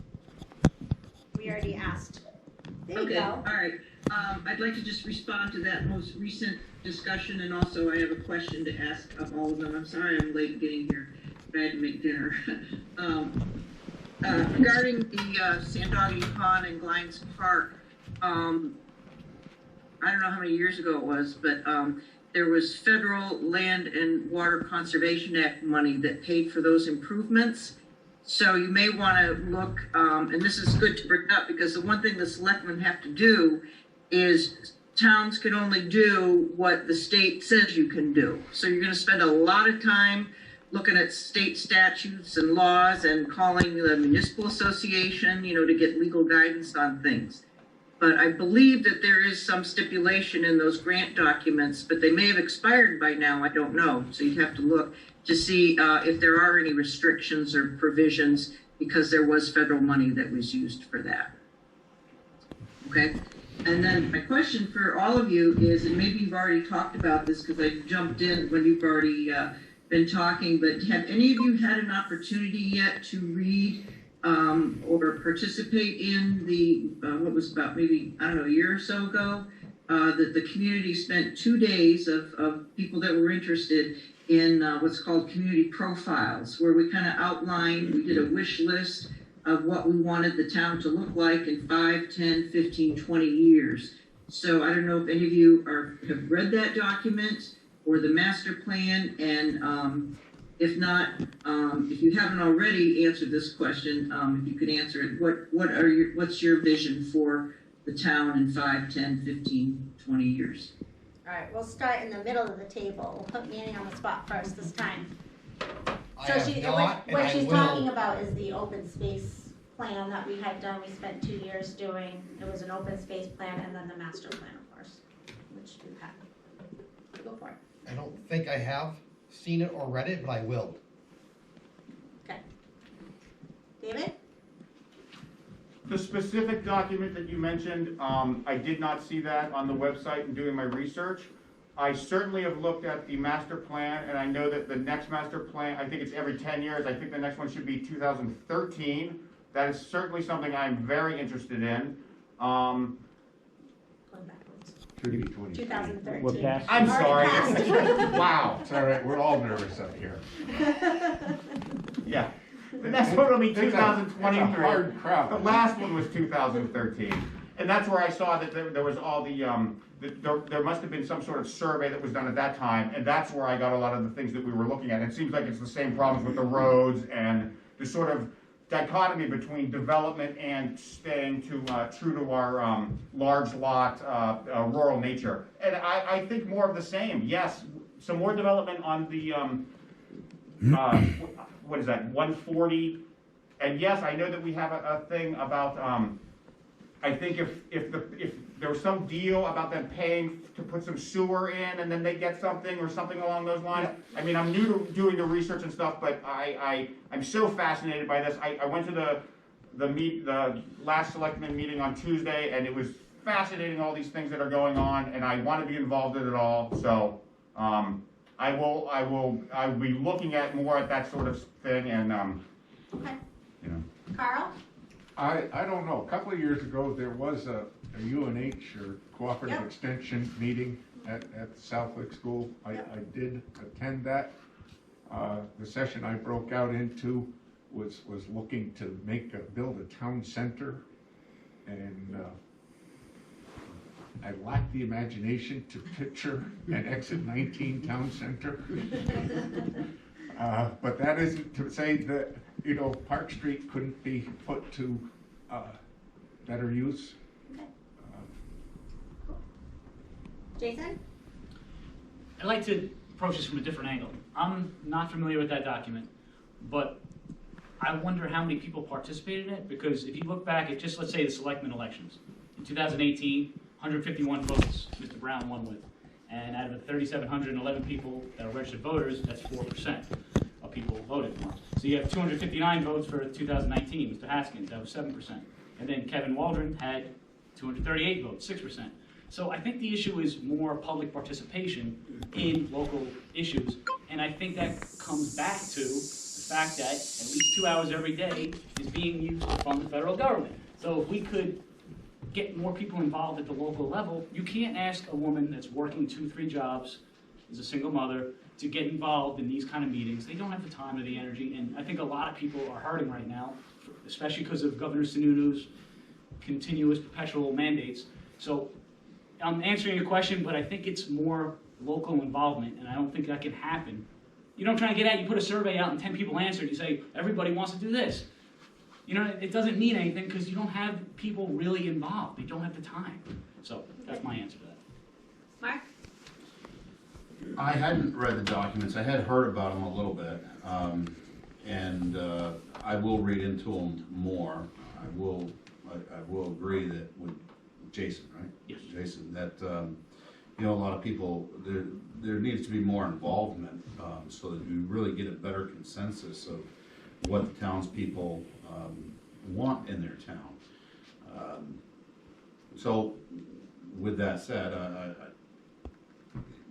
We already asked. There you Okay, go. all right. I'd like to just respond to that most recent discussion, and also I have a question to ask of all of them. I'm sorry I'm late getting here, but I had to make dinner. Regarding the Sandoggy Pond and Glines Park, I don't know how many years ago it was, but there was federal Land and Water Conservation Act money that paid for those improvements. So you may want to look, and this is good to bring up, because the one thing the selectmen have to do is towns can only do what the state says you can do. So you're going to spend a lot of time looking at state statutes and laws and calling the municipal association, you know, to get legal guidance on things. But I believe that there is some stipulation in those grant documents, but they may have expired by now, I don't know. So you'd have to look to see if there are any restrictions or provisions, because there was federal money that was used for that. Okay, and then my question for all of you is, and maybe you've already talked about this because I jumped in when you've already been talking, but have any of you had an opportunity yet to read or participate in the, what was about maybe, I don't know, a year or so ago, that the community spent 2 days of people that were interested in what's called community profiles, where we kind of outlined, we did a wish list of what we wanted the town to look like in 5, 10, 15, 20 years. So I don't know if any of you have read that document or the master plan, and if not, if you haven't already answered this question, if you could answer it, what's your vision for the town in 5, 10, 15, 20 years? All right, we'll start in the middle of the table. We'll put Manny on the spot first this time. So what she's talking about is the open space plan that we had done. We spent 2 years doing. It was an open space plan and then the master plan, of course, which we've had. Go for it. I don't think I have seen it or read it, but I will. Okay. David? The specific document that you mentioned, I did not see that on the website in doing my research. I certainly have looked at the master plan, and I know that the next master plan, I think it's every 10 years. I think the next one should be 2013. That is certainly something I'm very interested in. Going backwards. Should be 20. 2013. We're past. I'm sorry. Already passed. Wow. It's all right, we're all nervous up here. Yeah. The next one will be It's a 2023. hard crowd. The last one was 2013. And that's where I saw that there was all there must have been some sort of survey that was done at that time, and that's where I got a lot of the things that we were looking at. It seems like it's the same problems with the roads and the sort of dichotomy between development and staying true to our large lot rural nature. And I think more of the same. Yes, some more development on the what is that, 140? And yes, I know that we have a thing about I think if there was some deal about them paying to put some sewer in and then they get something or something along those lines. I mean, I'm new to doing the research and stuff, but I'm so fascinated by this. I went to the last Selectmen meeting on Tuesday, and it was fascinating, all these things that are going on, and I want to be involved in it all. So I'll be looking at more at that sort of thing, and Okay. you know. Carl? I don't know, a couple of years ago, there was a UNH or Cooperative Yep. Extension meeting at the Southwick School. I Yep. did attend that. The session I broke out into was looking to build a town center, and I lack the imagination to picture an exit 19 town center. But that isn't to say that, you know, Park Street couldn't be put to better use. Jason? I'd like to approach this from a different angle. I'm not familiar with that document, but I wonder how many people participated in it, because if you look back at just, let's say, the Selectmen elections, in 2018, 151 votes Mr. Brown won with, and out of the 3,711 people that are registered voters, that's 4% of people who voted for him. So you have 259 votes for 2019, Mr. Haskins, that was 7%. And then Kevin Waldron had 238 votes, 6%. So I think the issue is more public participation in local issues, and I think that comes back to the fact that at least 2 hours every day is being used to fund the federal government. So if we could get more people involved at the local level, you can't ask a woman that's working 2-3 jobs, is a single mother, to get involved in these kind of meetings. They don't have the time or the energy, and I think a lot of people are hurting right now, especially because of Governor Sununu's continuous perpetual mandates. So I'm answering your question, but I think it's more local involvement, and I don't think that can happen. You don't try and get at, you put a survey out and 10 people answered, you say, everybody wants to do this. You know, it doesn't mean anything because you don't have people really involved. They don't have the time. So that's my answer to that. Mark? I hadn't read the documents. I had heard about them a little bit, and I will read into them more. I will agree that with Jason, right? Yes. Jason, that you know, a lot of people, there needs to be more involvement so that you really get a better consensus of what the townspeople want in their town. So, with that said,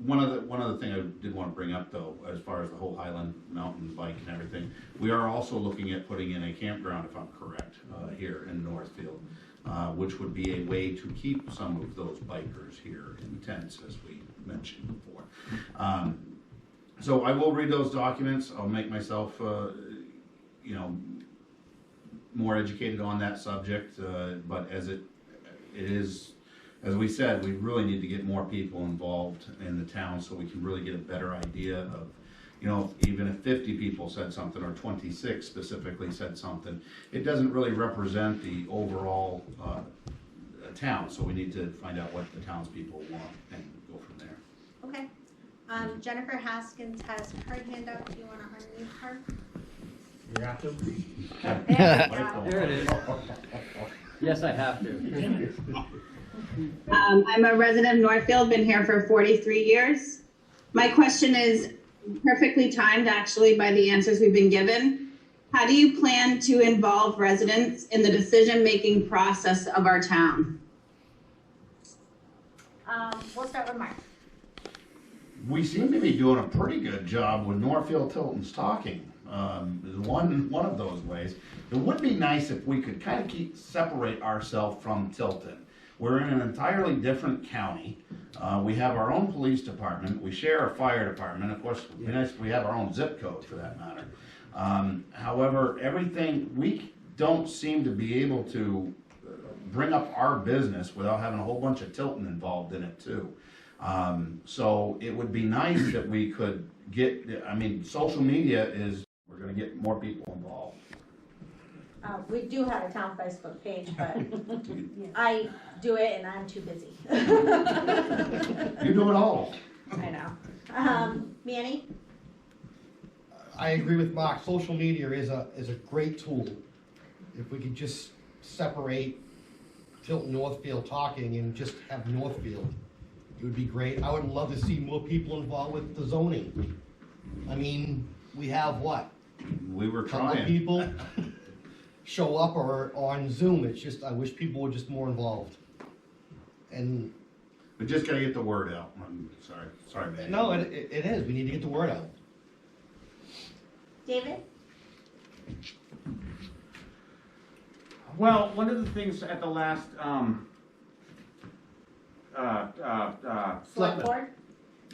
one other thing I did want to bring up though, as far as the whole Highland Mountain bike and everything, we are also looking at putting in a campground, if I'm correct, here in Northfield, which would be a way to keep some of those bikers here in tents, as we mentioned before. So I will read those documents. I'll make myself, you know, more educated on that subject, but as it is, as we said, we really need to get more people involved in the town so we can really get a better idea of, you know, even if 50 people said something or 26 specifically said something, it doesn't really represent the overall town. So we need to find out what the townspeople want and go from there. Okay. Jennifer Haskins has her hand up. Do you want to unmute her? You have to? There we go. There it is. Yes, I have to. I'm a resident of Northfield, been here for 43 years. My question is perfectly timed, actually, by the answers we've been given. How do you plan to involve residents in the decision-making process of our town? We'll start with Mark. We seem to be doing a pretty good job with Northfield Tilton's talking. One of those ways. It would be nice if we could kind of separate ourselves from Tilton. We're in an entirely different county. We have our own police department. We share a fire department. Of course, it would be nice if we have our own zip code for that matter. However, everything, we don't seem to be able to bring up our business without having a whole bunch of Tilton involved in it too. So it would be nice that we could get, I mean, social media is, we're gonna get more people involved. We do have a town Facebook page, but I do it and I'm too busy. You do it all. I know. Manny? I agree with Mark. Social media is a great tool. If we could just separate Tilton Northfield talking and just have Northfield, it would be great. I would love to see more people involved with the zoning. I mean, we have what? We were Couple trying. people show up or on Zoom. It's just, I wish people were just more involved. And We just gotta get the word out. I'm sorry, man. no, it is. We need to get the word out. David? Well, one of the things at the last, Select board?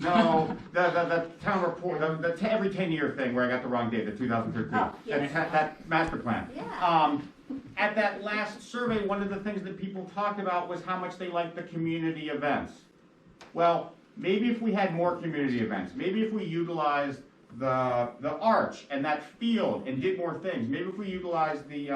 No, the town report, every 10-year thing where I got the wrong date, the 2013. Oh, yes. That master plan. Yeah. At that last survey, one of the things that people talked about was how much they liked the community events. Well, maybe if we had more community events, maybe if we utilized the arch and that field and did more things, maybe if we utilized the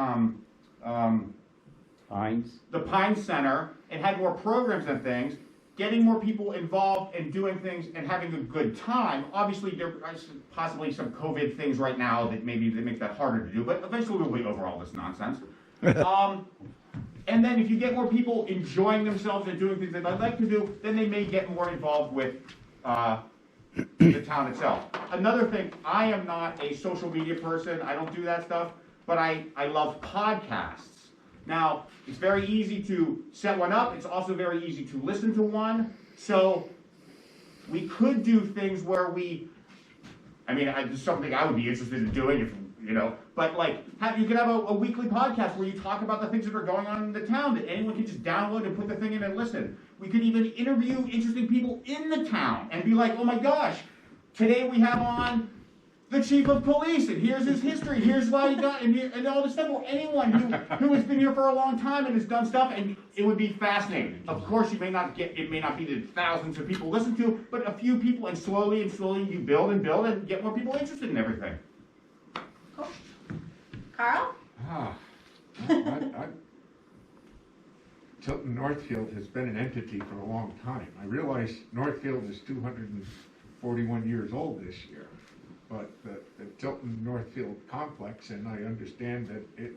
Pine Center and had more programs and things, getting more people involved and doing things and having a good time. Obviously, there are possibly some COVID things right now that maybe they make that harder to do, but eventually we'll be over all this nonsense. And then if you get more people enjoying themselves and doing things that I'd like to do, then they may get more involved with the town itself. Another thing, I am not a social media person. I don't do that stuff, but I love podcasts. Now, it's very easy to set one up. It's also very easy to listen to one. So we could do things where it's something I would be interested in doing, but like you could have a weekly podcast where you talk about the things that are going on in the town that anyone can just download and put the thing in and listen. We could even interview interesting people in the town and be like, oh my gosh, today we have on the chief of police, and here's his history, here's why he got, and all this stuff, or anyone who has been here for a long time and has done stuff, and it would be fascinating. Of course, it may not be the thousands of people listen to, but a few people, and slowly you build and get more people interested in everything. Cool. Carl? Tilton Northfield has been an entity for a long time. I realize Northfield is 241 years old this year. But the Tilton Northfield complex, and I understand that it,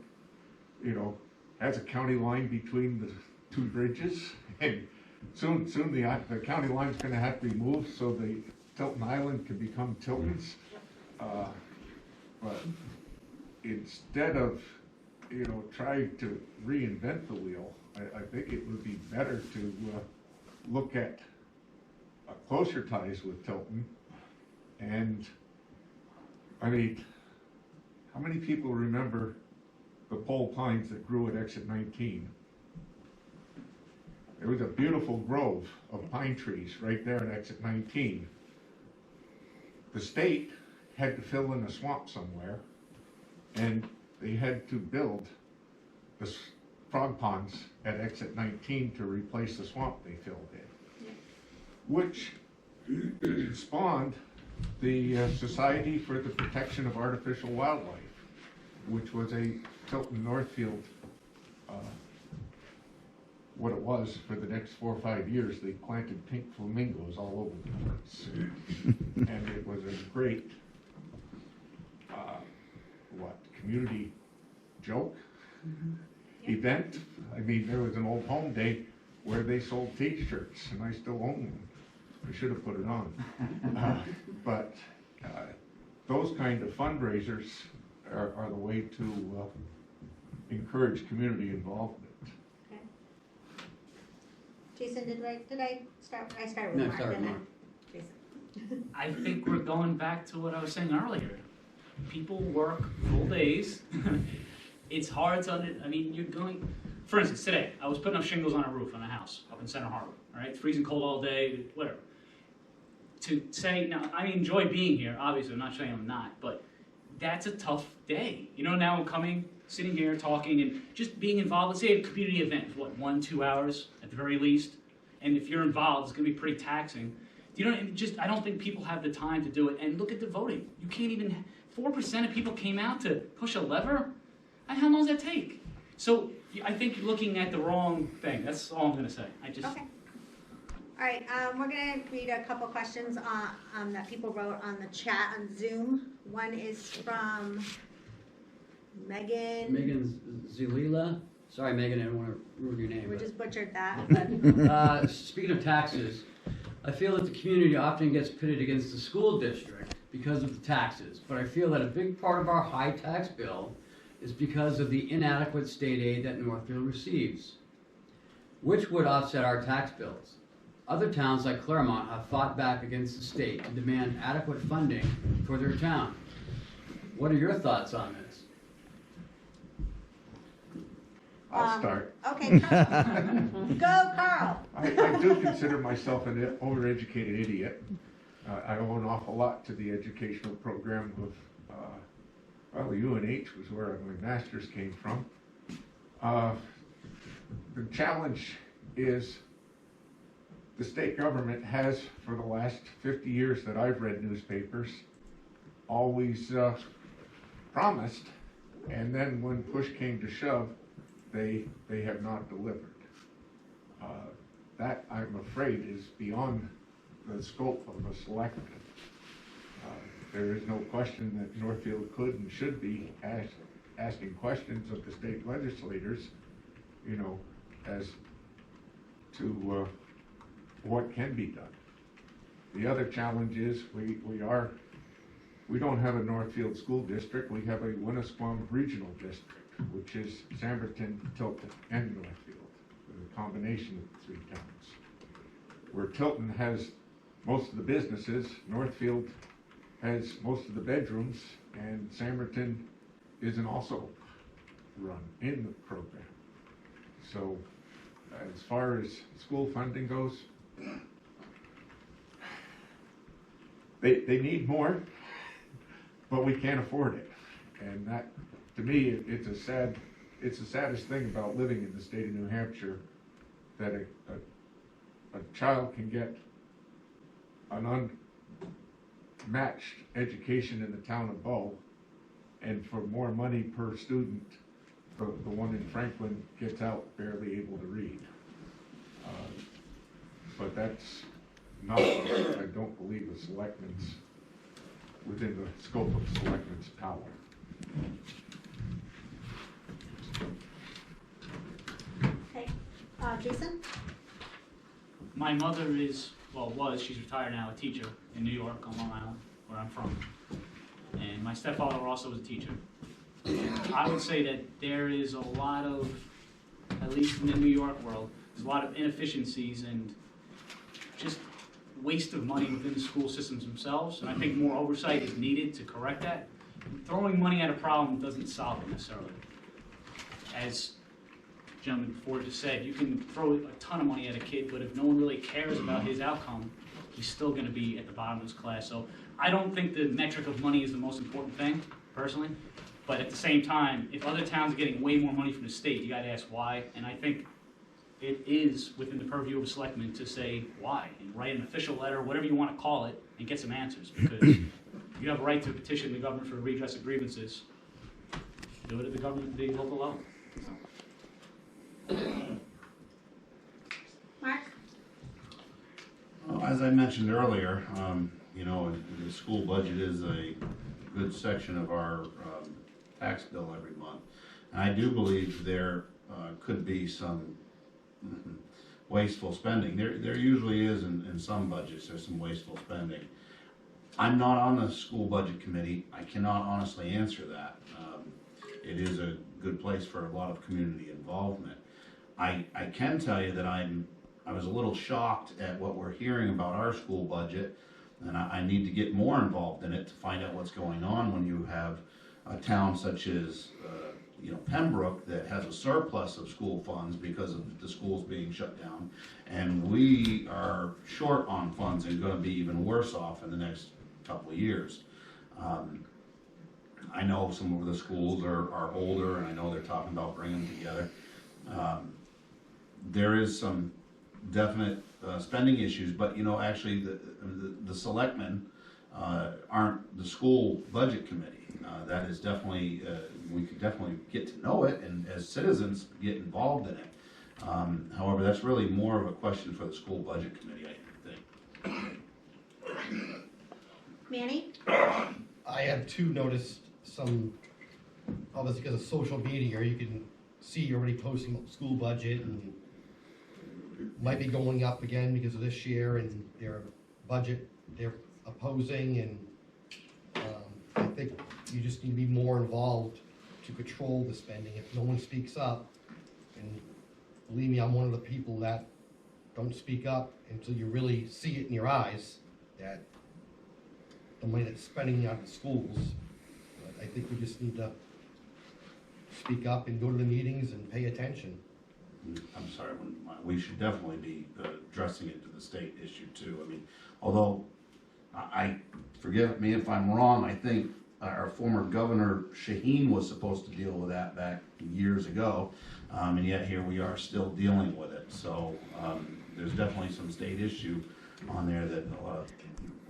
has a county line between the two bridges, and soon the county line's going to have to be moved so the Tilton Island can become Tilton's. But instead of, trying to reinvent the wheel, I think it would be better to look at closer ties with Tilton. And how many people remember the pole pines that grew at exit 19? There was a beautiful grove of pine trees right there at exit 19. The state had to fill in a swamp somewhere, and they had to build the frog ponds at exit 19 to replace the swamp they filled in, which spawned the Society for the Protection of Artificial Wildlife, which was a Tilton Northfield, what it was for the next 4 or 5 years. They planted pink flamingos all over the place. And it was a great, community joke event. There was an old home day where they sold t-shirts, and I still own one. I should have put it on. But those kind of fundraisers are the way to encourage community involvement. Okay. Jason, did I start? I started with No, Mark, start with didn't I? Mark. Jason. I think we're going back to what I was saying earlier. People work full days. It's hard to, you're going, for instance, today, I was putting up shingles on a roof on a house up in Center Harbor, all right? Freezing cold all day, whatever. To say, now, I enjoy being here, obviously, I'm not saying I'm not, but that's a tough day. Now I'm coming, sitting here, talking, and just being involved. Let's say a community event, 1-2 hours at the very least, and if you're involved, it's gonna be pretty taxing. I don't think people have the time to do it, and look at the voting. You can't even, 4% of people came out to push a lever? How long does that take? So I think you're looking at the wrong thing. That's all I'm going to say. Okay. All right, we're going to read a couple questions that people wrote on the chat on Zoom. One is from Megan. Megan Zulila. Sorry, Megan, I didn't want to ruin your name. We but- just butchered that. But Speaking of taxes, I feel that the community often gets pitted against the school district because of the taxes, but I feel that a big part of our high tax bill is because of the inadequate state aid that Northfield receives, which would offset our tax bills. Other towns like Claremont have fought back against the state to demand adequate funding for their town. What are your thoughts on this? I'll start. Okay, Carl. Go, Carl. I do consider myself an overeducated idiot, I owe an awful lot to the educational program of, well, UNH was where my master's came from. The challenge is the state government has, for the last 50 years that I've read newspapers, always promised, and then when push came to shove, they have not delivered. That, I'm afraid, is beyond the scope of a selectman. There is no question that Northfield could and should be asking questions of the state legislators, you know, as to what can be done. The other challenge is we don't have a Northfield school district, we have a Winnisquam regional district, which is Samberton, Tilton, and Northfield, a combination of the three towns. Where Tilton has most of the businesses, Northfield has most of the bedrooms, and Samberton isn't also run in the program. So as far as school funding goes, they need more, but we can't afford it. And that, to me, it's the saddest thing about living in the state of New Hampshire, that a child can get an unmatched education in the town of Bow, and for more money per student, the one in Franklin gets out barely able to read. But that's not, I don't believe, the selectmen's, within the scope of the selectmen's power. Okay, Jason? My mother is, well, she's retired now, a teacher in New York on Long Island, where I'm from. And my stepfather also was a teacher. And I would say that there is a lot of, at least in the New York world, there's a lot of inefficiencies and just waste of money within the school systems themselves. And I think more oversight is needed to correct that. Throwing money at a problem doesn't solve it necessarily. As the gentleman before just said, you can throw a ton of money at a kid, but if no one really cares about his outcome, he's still going to be at the bottom of his class. So I don't think the metric of money is the most important thing, personally. But at the same time, if other towns are getting way more money from the state, you got to ask why. And I think it is within the purview of a selectman to say why and write an official letter, whatever you want to call it, and get some answers. Because you have a right to petition the government for redress of grievances. Do it at the government, the local level. Mark? Well, as I mentioned earlier, you know, the school budget is a good section of our tax bill every month. And I do believe there could be some wasteful spending. There usually is in some budgets, there's some wasteful spending. I'm not on the school budget committee. I cannot honestly answer that. It is a good place for a lot of community involvement. I can tell you that I was a little shocked at what we're hearing about our school budget, and I need to get more involved in it to find out what's going on when you have a town such as you know, Pembroke, that has a surplus of school funds because of the schools being shut down, and we are short on funds and going to be even worse off in the next couple of years. I know some of the schools are older, and I know they're talking about bringing them together. There is some definite spending issues, but you know, actually the selectmen aren't the school budget committee. That is definitely, we could definitely get to know it and as citizens get involved in it. However, that's really more of a question for the school budget committee, I think. Manny? I have too noticed some, obviously because of social media, you can see you're already posting school budget and might be going up again because of this year and their budget they're opposing, and I think you just need to be more involved to control the spending. If no one speaks up, and believe me, I'm one of the people that don't speak up until you really see it in your eyes that the money that's spending on the schools. But I think we just need to speak up and go to the meetings and pay attention. I'm sorry, we should definitely be addressing it to the state issue too. I mean, although forgive me if I'm wrong, I think our former governor Shaheen was supposed to deal with that back years ago, and yet here we are still dealing with it. So there's definitely some state issue on there that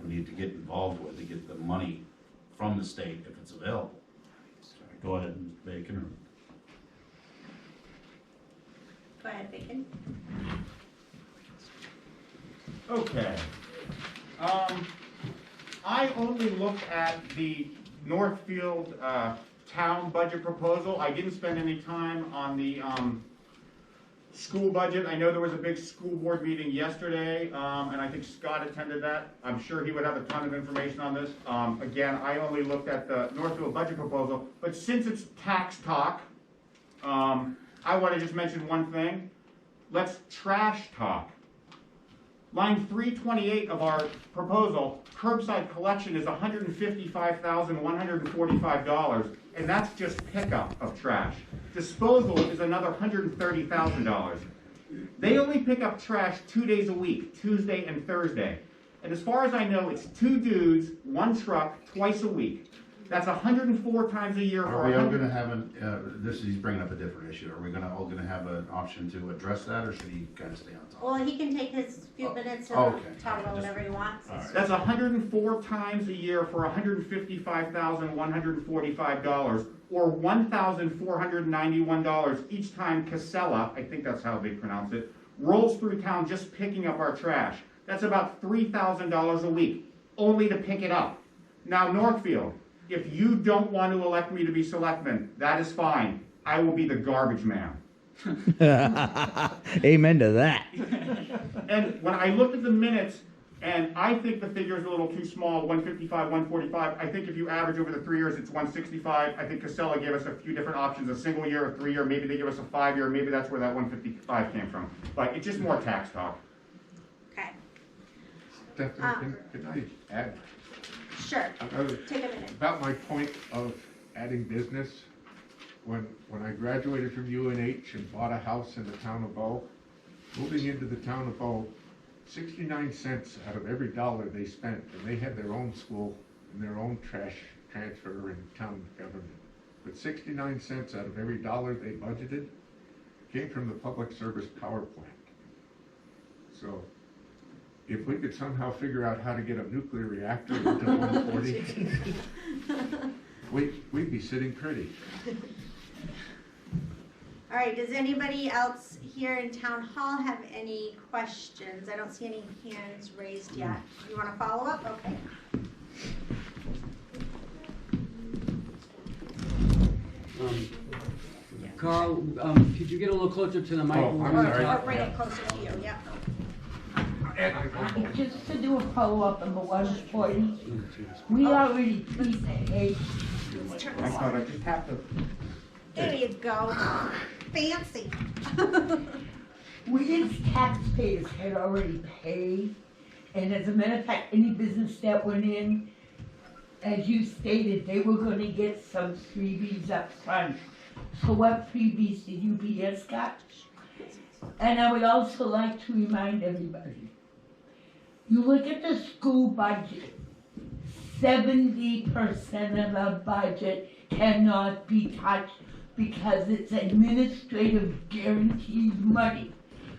we need to get involved with to get the money from the state if it's available. Go ahead, Bacon. Go ahead, Bacon. Okay. I only looked at the Northfield town budget proposal. I didn't spend any time on the school budget. I know there was a big school board meeting yesterday, and I think Scott attended that. I'm sure he would have a ton of information on this. Again, I only looked at the Northfield budget proposal, but since it's tax talk, I want to just mention one thing. Let's trash talk. Line 328 of our proposal, curbside collection is $155,145, and that's just pickup of trash. Disposal is another $130,000. They only pick up trash 2 days a week, Tuesday and Thursday. And as far as I know, it's 2 dudes, 1 truck, twice a week. That's 104 times a year. Are we all gonna have he's bringing up a different issue. Are we all gonna have an option to address that, or should he kind of stay on top? Well, he can take his few minutes and talk about whatever he wants. All right. That's 104 times a year for $155,145, or $1,491 each time Casella, I think that's how they pronounce it, rolls through town just picking up our trash. That's about $3,000 a week, only to pick it up. Now, Northfield, if you don't want to elect me to be selectman, that is fine. I will be the garbage man. Amen to that. And when I looked at the minutes, and I think the figure is a little too small, 155, 145. I think if you average over the 3 years, it's 165. I think Casella gave us a few different options, a single year, a 3 year, maybe they give us a 5 year, maybe that's where that 155 came from. But it's just more tax talk. Okay, Stephanie, can I add? sure. Take a minute. About my point of adding business, when I graduated from UNH and bought a house in the town of Bow, moving into the town of Bow, 69 cents out of every dollar they spent, and they had their own school and their own trash transfer and town government. But 69 cents out of every dollar they budgeted came from the public service power plant. So if we could somehow figure out how to get a nuclear reactor into 140, we'd be sitting pretty. All right, does anybody else here in town hall have any questions? I don't see any hands raised yet. You want to follow up? Okay. Carl, could you get a little closer to the microphone? I'm sorry. Or bring it closer to you, yeah. Just to do a follow-up on the 140, we already prepaid. I thought I just have to. There you go. Fancy. We as taxpayers had already paid, and as a matter of fact, any business that went in, as you stated, they were gonna get some freebies up front. So what freebies did UPS got? And I would also like to remind everybody, you look at the school budget, 70% of the budget cannot be touched because it's administrative guaranteed money.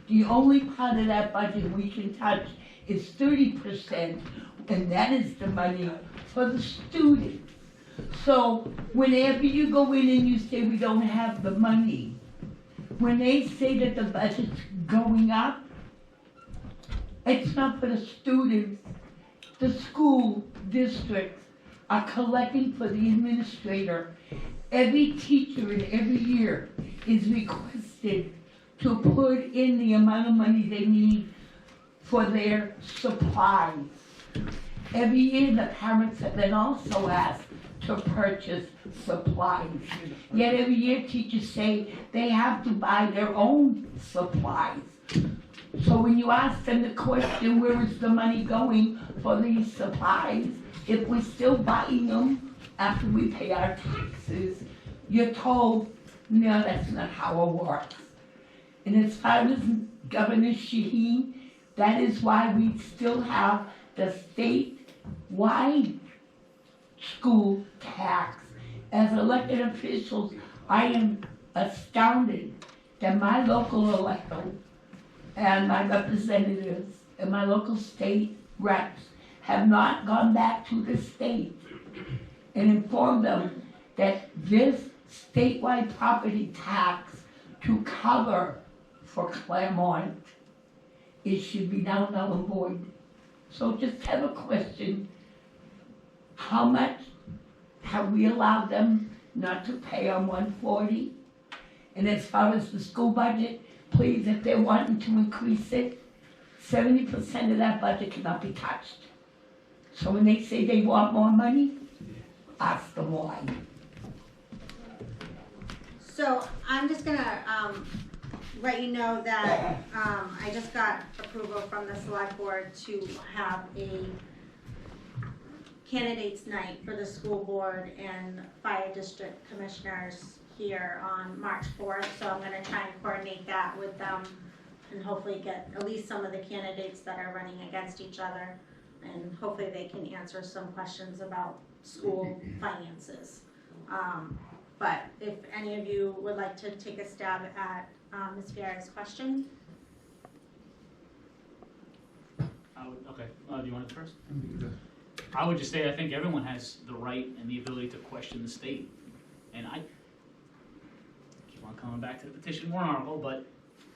The only part of that budget we can touch is 30%, and that is the money for the students. So whenever you go in and you say we don't have the money, when they say that the budget's going up, it's not for the students. The school districts are collecting for the administrator. Every teacher in every year is requested to put in the amount of money they need for their supplies. Every year the parents have been also asked to purchase supplies. Yet every year teachers say they have to buy their own supplies. So when you ask them the question, where is the money going for these supplies, if we're still buying them after we pay our taxes, you're told, no, that's not how it works. And as far as Governor Shaheen, that is why we still have the state Why school tax? As elected officials, I am astounded that my local elected and my representatives and my local state reps have not gone back to the state and informed them that this statewide property tax to cover for Claremont, it should be now null and void. So just have a question. How much have we allowed them not to pay on 140? And as far as the school budget, please, if they're wanting to increase it, 70% of that budget cannot be touched. So when they say they want more money, ask them why. So I'm just gonna let you know that I just got approval from the select board to have a candidates night for the school board and fire district commissioners here on March 4th. So I'm gonna try and coordinate that with them and hopefully get at least some of the candidates that are running against each other. And hopefully they can answer some questions about school finances. But if any of you would like to take a stab at Ms. Vieira's question. Okay, do you want it first? I would just say I think everyone has the right and the ability to question the state. And I keep on coming back to the petition warrant article, but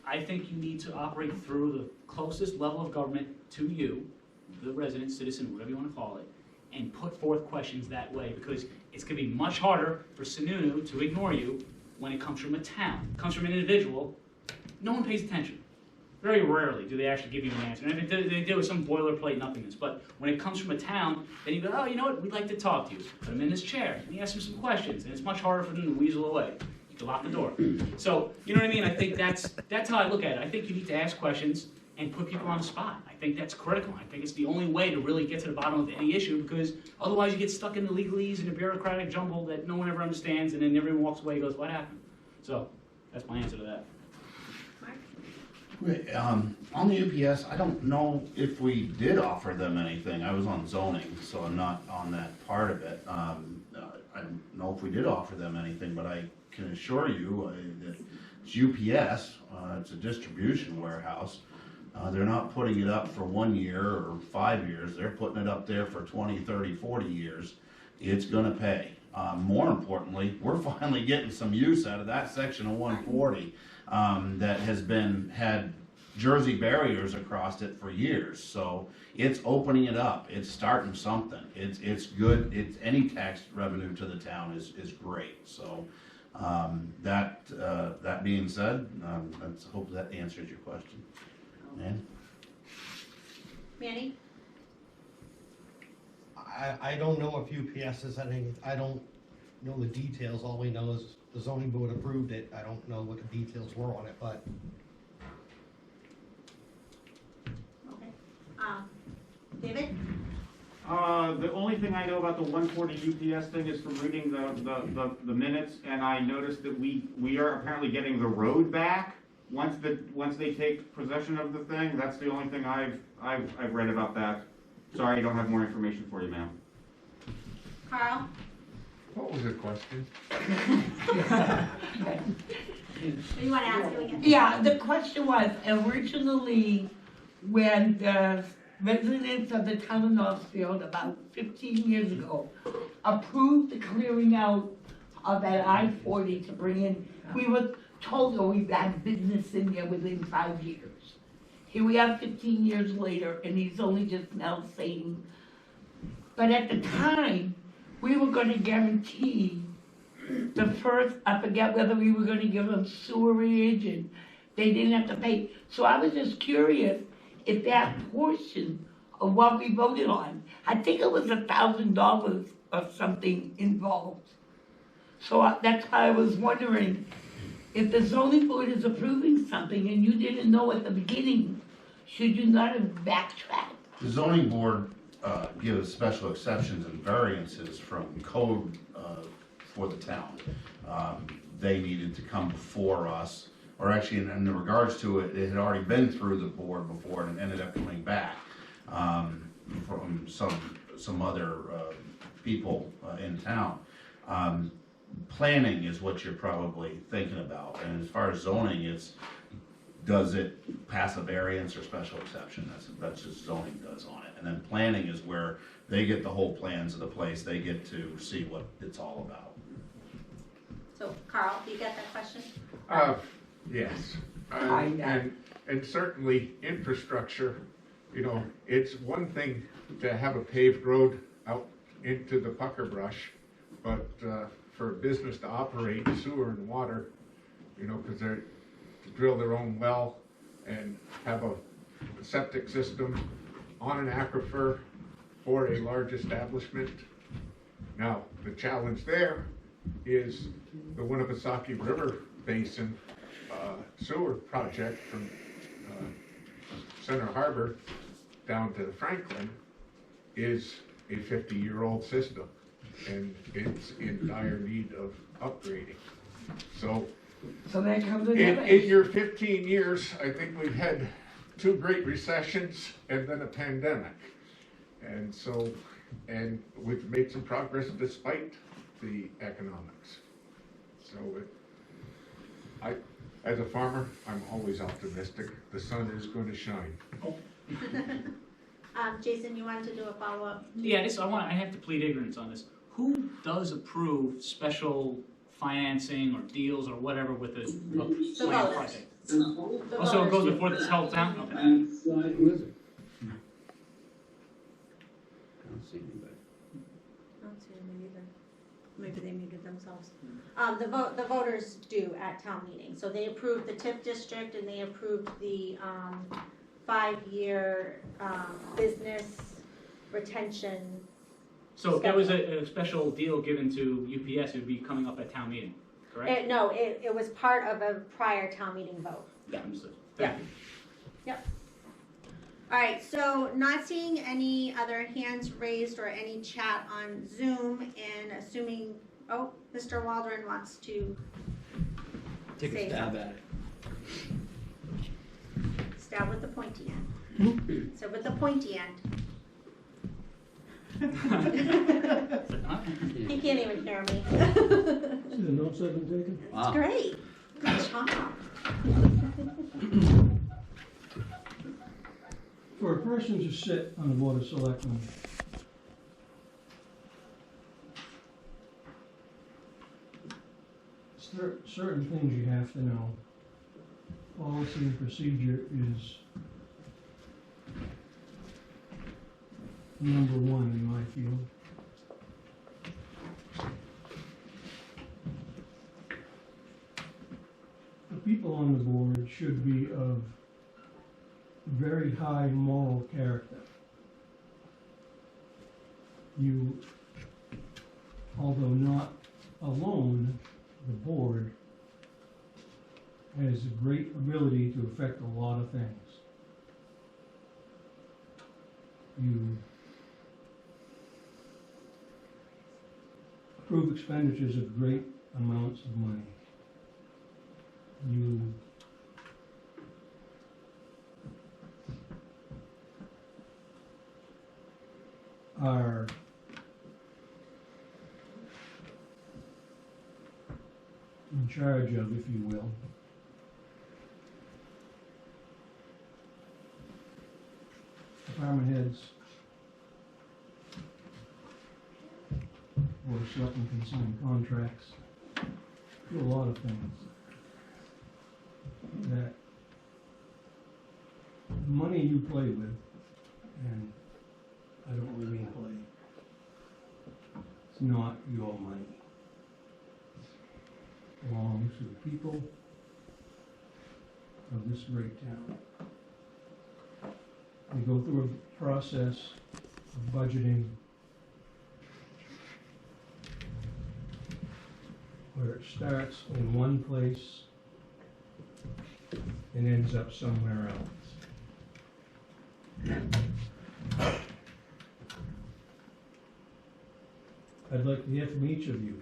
I think you need to operate through the closest level of government to you, the resident, citizen, whatever you want to call it, and put forth questions that way, because it's going to be much harder for Sununu to ignore you when it comes from a town. It comes from an individual, no one pays attention. Very rarely do they actually give you an answer. And if they do, it's some boilerplate nothingness. But when it comes from a town, then you go, oh, you know what, we'd like to talk to you. Put them in this chair, and you ask them some questions, and it's much harder for them to weasel away. You can lock the door. So, you know what I mean? I think that's how I look at it. I think you need to ask questions and put people on the spot. I think that's critical. I think it's the only way to really get to the bottom of any issue, because otherwise you get stuck in the legalese and the bureaucratic jumble that no one ever understands, and then everyone walks away and goes, what happened? So, that's my answer to that. On the UPS, I don't know if we did offer them anything. I was on zoning, so I'm not on that part of it. I don't know if we did offer them anything, but I can assure you that it's UPS, it's a distribution warehouse. They're not putting it up for 1 year or 5 years. They're putting it up there for 20, 30, 40 years. It's gonna pay. More importantly, we're finally getting some use out of that section of 140 that has had Jersey barriers across it for years. So it's opening it up. It's starting something. It's good. It's any tax revenue to the town is great. So that being said, let's hope that answers your question. Man? Manny? I don't know if UPS is anything, I don't know the details. All we know is the zoning board approved it. I don't know what the details were on it, but. Okay. David? The only thing I know about the 140 UPS thing is from reading the minutes, and I noticed that we are apparently getting the road back once they take possession of the thing. That's the only thing I've read about that. Sorry, I don't have more information for you, ma'am. Carl? What was the question? You want to ask him again? Yeah, the question was, originally, when the residents of the town of Northfield, about 15 years ago, approved the clearing out of that I-40 to bring in, we were told that we've had business in there within 5 years. Here we are 15 years later, and he's only just now saying, but at the time, we were gonna guarantee the first, I forget whether we were gonna give them sewerage and they didn't have to pay. So I was just curious if that portion of what we voted on, I think it was $1,000 or something involved. So that's why I was wondering, if the zoning board is approving something and you didn't know at the beginning, should you not have backtracked? The zoning board gives special exceptions and variances from code for the town. They needed to come before us, or actually in regards to it, it had already been through the board before and it ended up coming back from some some other people in town. Planning is what you're probably thinking about, and as far as zoning, it's, does it pass a variance or special exception? That's just zoning does on it. And then planning is where they get the whole plans of the place, they get to see what it's all about. So Carl, do you get that question? Yes. Kind of. And certainly infrastructure, you know, it's one thing to have a paved road out into the pucker brush, but for a business to operate sewer and water, you know, because they're to drill their own well and have a septic system on an aquifer for a large establishment. Now, the challenge there is the Winnipesaukee River Basin sewer project from Center Harbor down to Franklin is a 50-year-old system, and it's in dire need of upgrading. So there comes in your 15 years, I think we've had 2 great recessions and then a pandemic. And so, and we've made some progress despite the economics. So as a farmer, I'm always optimistic. The sun is going to shine. Jason, you wanted to do a follow-up? Yeah, I have to plead ignorance on this. Who does approve special financing or deals or whatever with a land project? Oh, so it goes before this whole town? Okay. I don't see anybody. I don't see them either. Maybe they muted themselves. The voters do at town meeting. So they approved the TIF district and they approved the 5-year business retention. So if there was a special deal given to UPS, it would be coming up at town meeting, correct? No, it was part of a prior town meeting vote. Yeah, understood. Thank you. Yep. All right, so not seeing any other hands raised or any chat on Zoom, and assuming, oh, Mr. Waldron wants to Take say a stab something. at it. Stab with the pointy end. So with the pointy end. He can't even hear me. The notes have been taken? It's great. Good job. For a person to sit on the Board of Selectmen, certain things you have to know. Policy and procedure is number 1 in my field. The people on the board should be of very high moral character. You, although not alone, the board has a great ability to affect a lot of things. You approve expenditures of great amounts of money. You are in charge of, if you will, department heads or selectmen can sign contracts, do a lot of things that the money you play with, and I don't really mean play, it's not your money. It belongs to the people of this great town. We go through a process of budgeting where it starts in one place and ends up somewhere else. I'd like to hear from each of you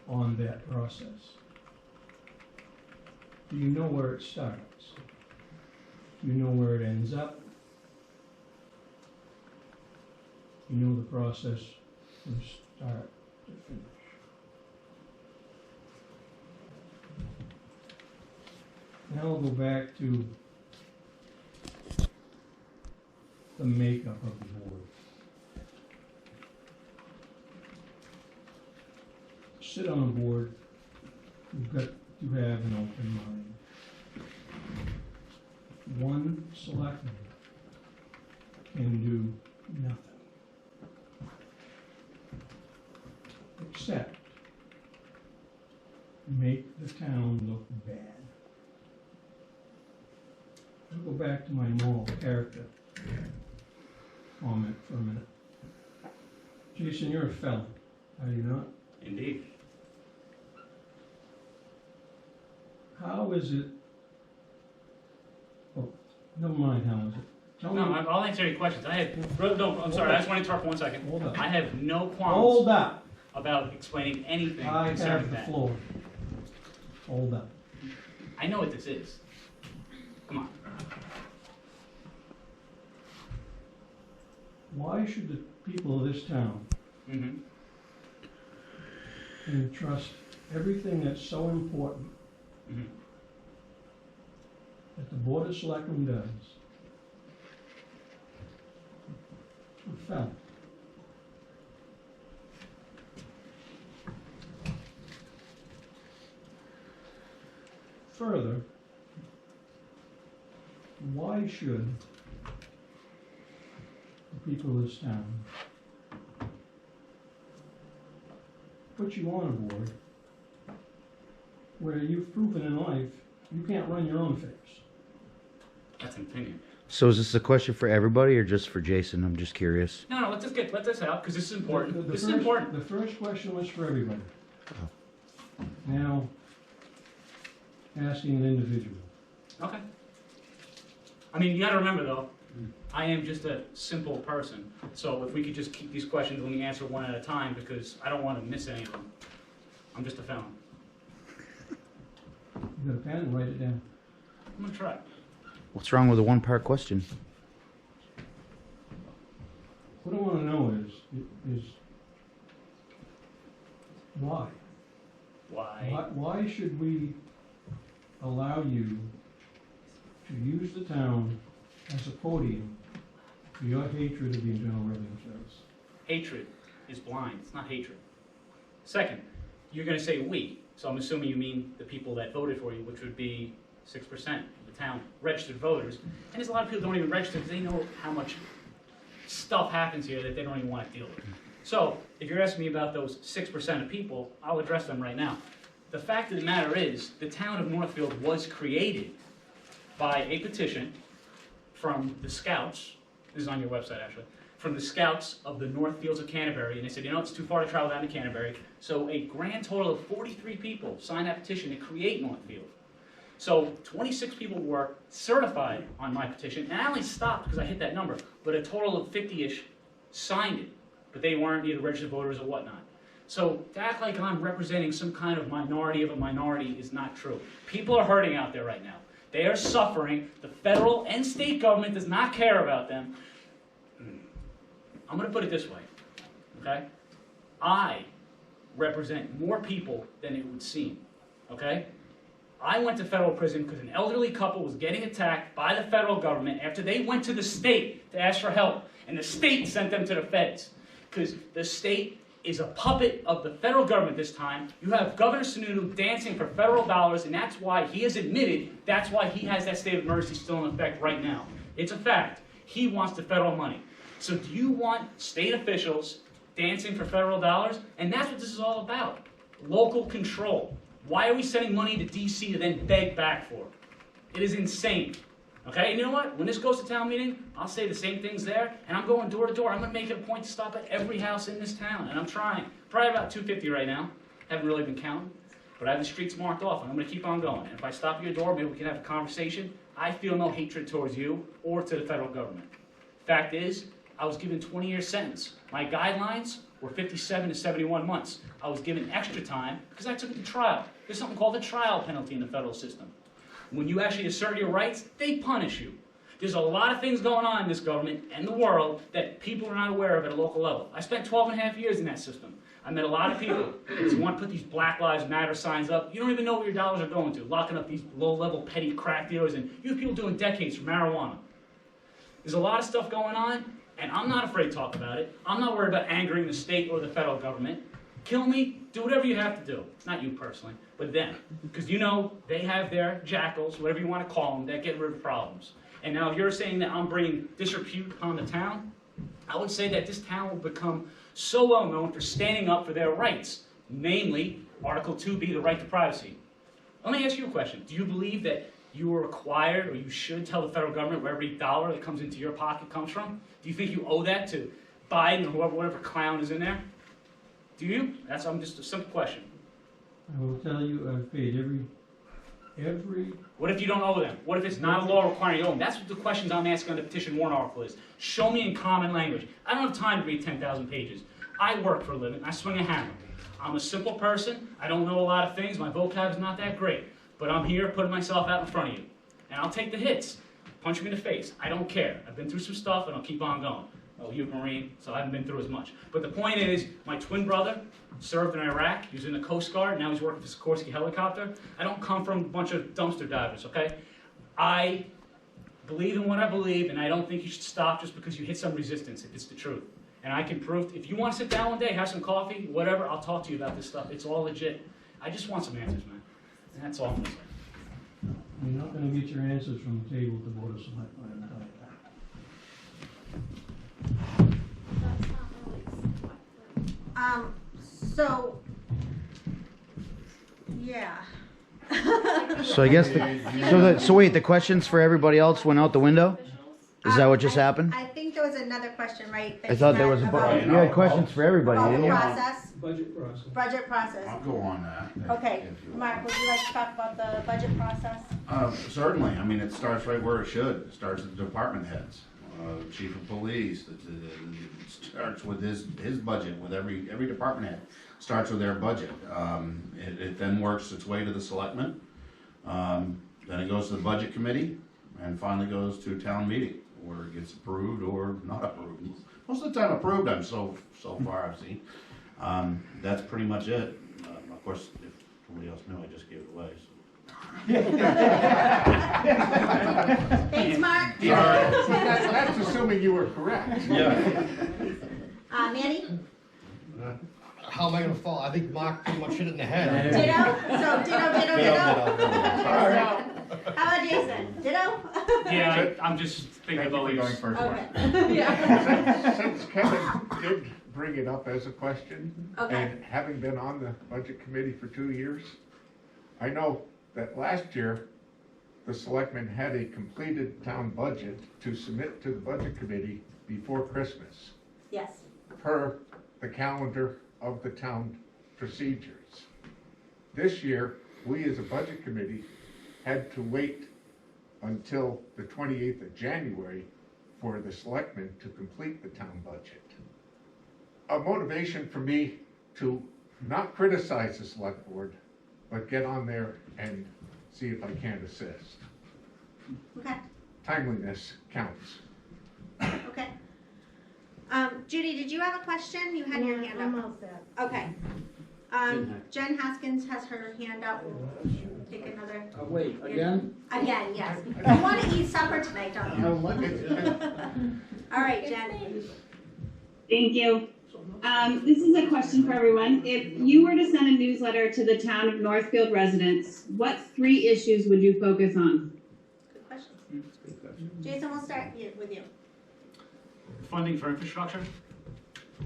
on that process. Do you know where it starts? Do you know where it ends up? you know the process from start to finish. Now we'll go back to the makeup of the board. Sit on a board, you've got to have an open mind. One selectman can do nothing except make the town look bad. I'll go back to my moral character comment for a minute. Jason, you're a felon, are you not? Indeed. How is it? Oh, never mind, how is it? Tell No, me. I'll answer any questions. No, I'm sorry, I just want to interrupt for 1 second. Hold up. I have no qualms Hold up. about explaining anything I concerning have the that. floor. Hold up. I know what this is. Come on. Why should the people of this town Mm-hmm. entrust everything that's so important Mm-hmm. that the Board of Selectmen does to a felon? Further, why should the people of this town put you on a board where you've proven in life you can't run your own affairs? That's an opinion. So is this a question for everybody or just for Jason? I'm just curious. No, let this out, because this is important. This is first- important. The first question was for everybody. Now, asking an individual. Okay. I mean, you gotta remember though, I am just a simple person. So if we could just keep these questions, let me answer one at a time, because I don't want to miss any of them. I'm just a felon. You got a pen? Write it down. I'm gonna try. What's wrong with a one-part question? What I want to know is why? Why? Why should we allow you to use the town as a podium for your hatred of the Internal Revenue Service? Hatred is blind. It's not hatred. Second, you're gonna say we. So I'm assuming you mean the people that voted for you, which would be 6% of the town registered voters. And there's a lot of people who don't even register because they know how much stuff happens here that they don't even want to deal with. So if you're asking me about those 6% of people, I'll address them right now. The fact of the matter is, the town of Northfield was created by a petition from the scouts. This is on your website, actually. From the scouts of the Northfields of Canterbury, and they said, you know, it's too far to travel down to Canterbury. So a grand total of 43 people signed that petition to create Northfield. So 26 people were certified on my petition, and I only stopped because I hit that number, but a total of 50-ish signed it, but they weren't either registered voters or whatnot. So to act like I'm representing some kind of minority of a minority is not true. People are hurting out there right now. They are suffering. The federal and state government does not care about them. I'm going to put it this way, okay? I represent more people than it would seem, okay? I went to federal prison because an elderly couple was getting attacked by the federal government after they went to the state to ask for help, and the state sent them to the feds because the state is a puppet of the federal government this time. You have Governor Sununu dancing for federal dollars, and that's why he has admitted that's why he has that state of emergency still in effect right now. It's a fact. He wants the federal money. So do you want state officials dancing for federal dollars? And that's what this is all about. Local control. Why are we sending money to DC to then beg back for? It is insane. Okay, and you know what? When this goes to town meeting, I'll say the same things there, and I'm going door to door. I'm going to make it a point to stop at every house in this town, and I'm trying. Probably about 250 right now. Haven't really been counting, but I have the streets marked off, and I'm going to keep on going. And if I stop at your door, maybe we can have a conversation. I feel no hatred towards you or to the federal government. Fact is, I was given 20-year sentence. My guidelines were 57 to 71 months. I was given extra time because I took it to trial. There's something called the trial penalty in the federal system. When you actually assert your rights, they punish you. There's a lot of things going on in this government and the world that people are not aware of at a local level. I spent 12 and a half years in that system. I met a lot of people who want to put these Black Lives Matter signs up. You don't even know where your dollars are going to, locking up these low-level petty crack dealers, and you have people doing decades for marijuana. There's a lot of stuff going on, and I'm not afraid to talk about it. I'm not worried about angering the state or the federal government. Kill me, do whatever you have to do. Not you personally, but them. Because you know they have their jackals, whatever you want to call them, that get rid of problems. And now if you're saying that I'm bringing disrepute upon the town, I would say that this town will become so well known for standing up for their rights, namely Article 2B, the right to privacy. Let me ask you a question. Do you believe that you are required, or you should tell the federal government where every dollar that comes into your pocket comes from? Do you think you owe that to Biden or whatever clown is in there? Do you? That's just a simple question. I will tell you, I've paid every. What if you don't owe them? What if it's not a law requiring you owe them? That's what the questions I'm asking on the petition warrant article is. Show me in common language. I don't have time to read 10,000 pages. I work for a living. I swing a hammer. I'm a simple person. I don't know a lot of things. My vocab is not that great. But I'm here putting myself out in front of you. And I'll take the hits. Punch me in the face. I don't care. I've been through some stuff and I'll keep on going. Oh, you're a Marine, so I haven't been through as much. But the point is, my twin brother served in Iraq. He was in the Coast Guard. Now he's working for Sikorsky helicopter. I don't come from a bunch of dumpster divers, okay? I believe in what I believe, and I don't think you should stop just because you hit some resistance if it's the truth. And I can prove, if you want to sit down one day, have some coffee, whatever, I'll talk to you about this stuff. It's all legit. I just want some answers, man. And that's all I'm going to say. You're not gonna get your answers from the table at the Board of Selectmen, I'm telling you that. So, yeah. So I guess so wait, the questions for everybody else went out the window? Is that what just happened? I think there was another question, right? that I thought you there had was a about- you had questions for everybody, about the didn't you? process, Budget process. budget process. I'll go on that. Okay, Mark, would you like to talk about the budget process? Certainly. I mean, it starts right where it should. It starts at the department heads. Chief of police, it starts with his budget, with every department head. Starts with their budget. It then works its way to the selectmen. Then it goes to the budget committee, and finally goes to town meeting, where it gets approved or not approved. Most of the time approved, so far I've seen. That's pretty much it. Of course, if somebody else knew, I just gave it away. So. Thanks, Mark. That's assuming you were correct. Yeah. Manny? How am I gonna fall? I think Mark pretty much hit it in the head. Ditto? So ditto. How about Jason? Ditto? Yeah, I'm just thinking about going first. Okay. Yeah. Since Kevin did bring it up as a question, Okay. and having been on the budget committee for 2 years, I know that last year, the selectmen had a completed town budget to submit to the budget committee before Christmas, Yes. per the calendar of the town procedures. This year, we as a budget committee had to wait until the 28th of January for the selectmen to complete the town budget. A motivation for me to not criticize the select board, but get on there and see if I can assist. Okay. Timeliness counts. Okay. Judy, did you have a question? You had your hand up. I'm all set. Okay. Jen Haskins has her hand up. We'll take another. Wait, again? Again, yes. You want to eat supper tonight, don't you? All right, Jen. Thank you. This is a question for everyone. If you were to send a newsletter to the town of Northfield residents, what 3 issues would you focus on? Good question. Jason, we'll start with you. Funding for infrastructure.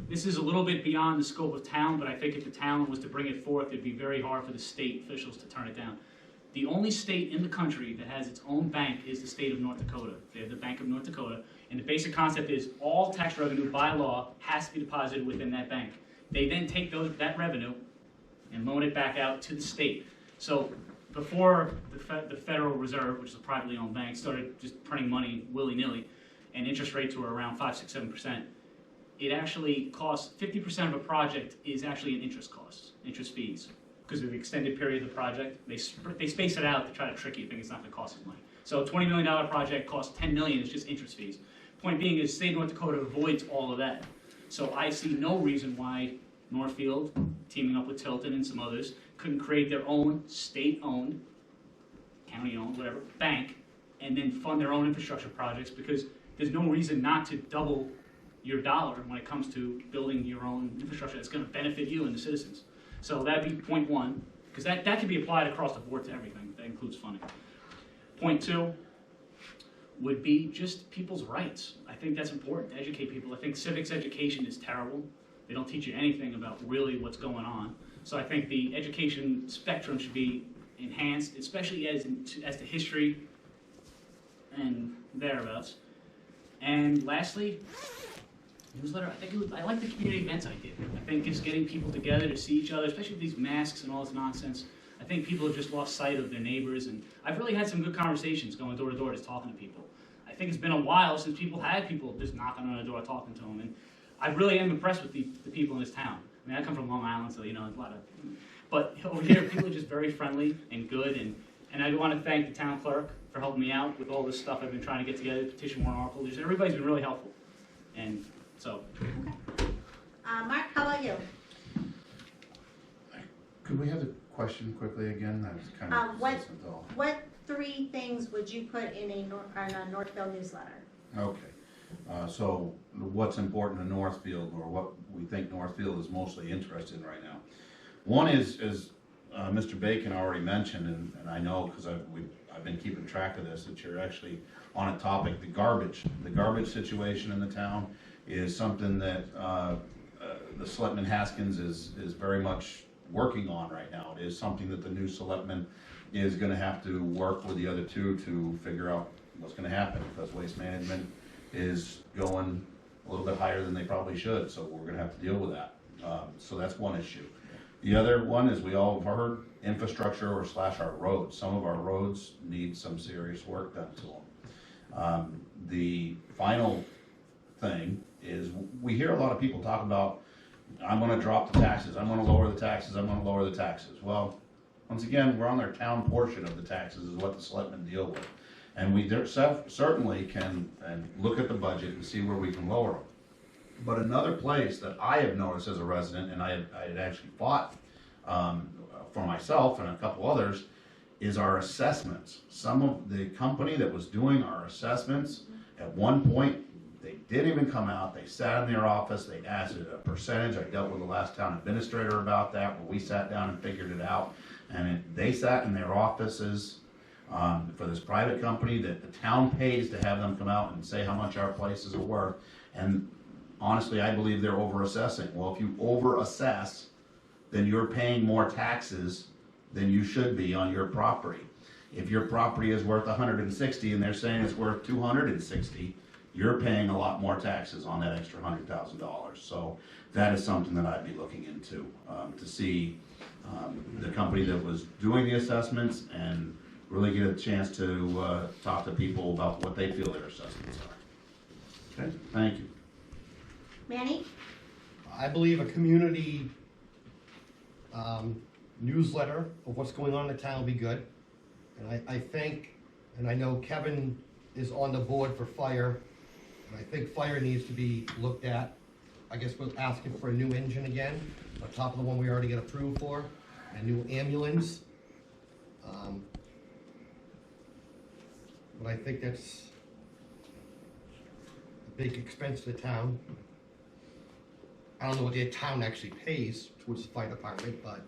This is a little bit beyond the scope of town, but I think if the town was to bring it forth, it'd be very hard for the state officials to turn it down. The only state in the country that has its own bank is the state of North Dakota. They have the Bank of North Dakota, and the basic concept is all tax revenue by law has to be deposited within that bank. They then take that revenue and loan it back out to the state. So before the Federal Reserve, which is a privately owned bank, started just printing money willy-nilly, and interest rates were around 5, 6, 7%, it actually costs 50% of a project is actually an interest cost, interest fees. Because of the extended period of the project, they space it out to try to trick you, think it's not going to cost as money. So $20 million project costs $10 million, it's just interest fees. Point being is state of North Dakota avoids all of that. So I see no reason why Northfield, teaming up with Tilton and some others, couldn't create their own state-owned, county-owned, whatever, bank, and then fund their own infrastructure projects, because there's no reason not to double your dollar when it comes to building your own infrastructure that's going to benefit you and the citizens. So that'd be point one, because that can be applied across the board to everything. That includes funding. Point two would be just people's rights. I think that's important to educate people. I think civics education is terrible. They don't teach you anything about really what's going on. So I think the education spectrum should be enhanced, especially as to history and thereabouts. And lastly, newsletter. I like the community events idea. I think it's getting people together to see each other, especially with these masks and all this nonsense. I think people have just lost sight of their neighbors, and I've really had some good conversations going door to door, just talking to people. I think it's been a while since people had people just knocking on the door, talking to them, and I really am impressed with the people in this town. I mean, I come from Long Island, so you know, a lot of, but over here, people are just very friendly and good, and I want to thank the town clerk for helping me out with all this stuff I've been trying to get together, petition warrant articles. Just everybody's been really helpful, and so. Mark, how about you? Could we have the question quickly again? That was kind of consistent though. What 3 things would you put in a Northfield newsletter? Okay. So what's important to Northfield, or what we think Northfield is mostly interested in right now? One is Mr. Bacon already mentioned, and I know because I've been keeping track of this, that you're actually on a topic, the garbage situation in the town is something that the Selectman Haskins is very much working on right now. It is something that the new Selectman is going to have to work with the other two to figure out what's going to happen, because waste management is going a little bit higher than they probably should, so we're going to have to deal with that. So that's one issue. The other one is, we all have heard, infrastructure or / our roads. Some of our roads need some serious work done to them. The final thing is, we hear a lot of people talk about, I'm gonna drop the taxes, I'm gonna lower the taxes, I'm gonna lower the taxes. Well, once again, we're on their town portion of the taxes is what the selectmen deal with. And we certainly can look at the budget and see where we can lower them. But another place that I have noticed as a resident, and I had actually fought for myself and a couple others, is our assessments. Some of the company that was doing our assessments, at one point, they didn't even come out. They sat in their office, they asked a percentage. I dealt with the last town administrator about that, where we sat down and figured it out. And they sat in their offices for this private company that the town pays to have them come out and say how much our places are worth. And honestly, I believe they're over-assessing. Well, if you over-assess, then you're paying more taxes than you should be on your property. If your property is worth 160 and they're saying it's worth 260, you're paying a lot more taxes on that extra $100,000. So that is something that I'd be looking into, to see the company that was doing the assessments and really get a chance to talk to people about what they feel their assessments are. Okay, thank you. Manny? I believe a community newsletter of what's going on in the town will be good. And I think, and I know Kevin is on the board for fire, and I think fire needs to be looked at. I guess we're asking for a new engine again, on top of the one we already got approved for, a new ambulance. But I think that's a big expense to the town. I don't know what the town actually pays towards the fire department, but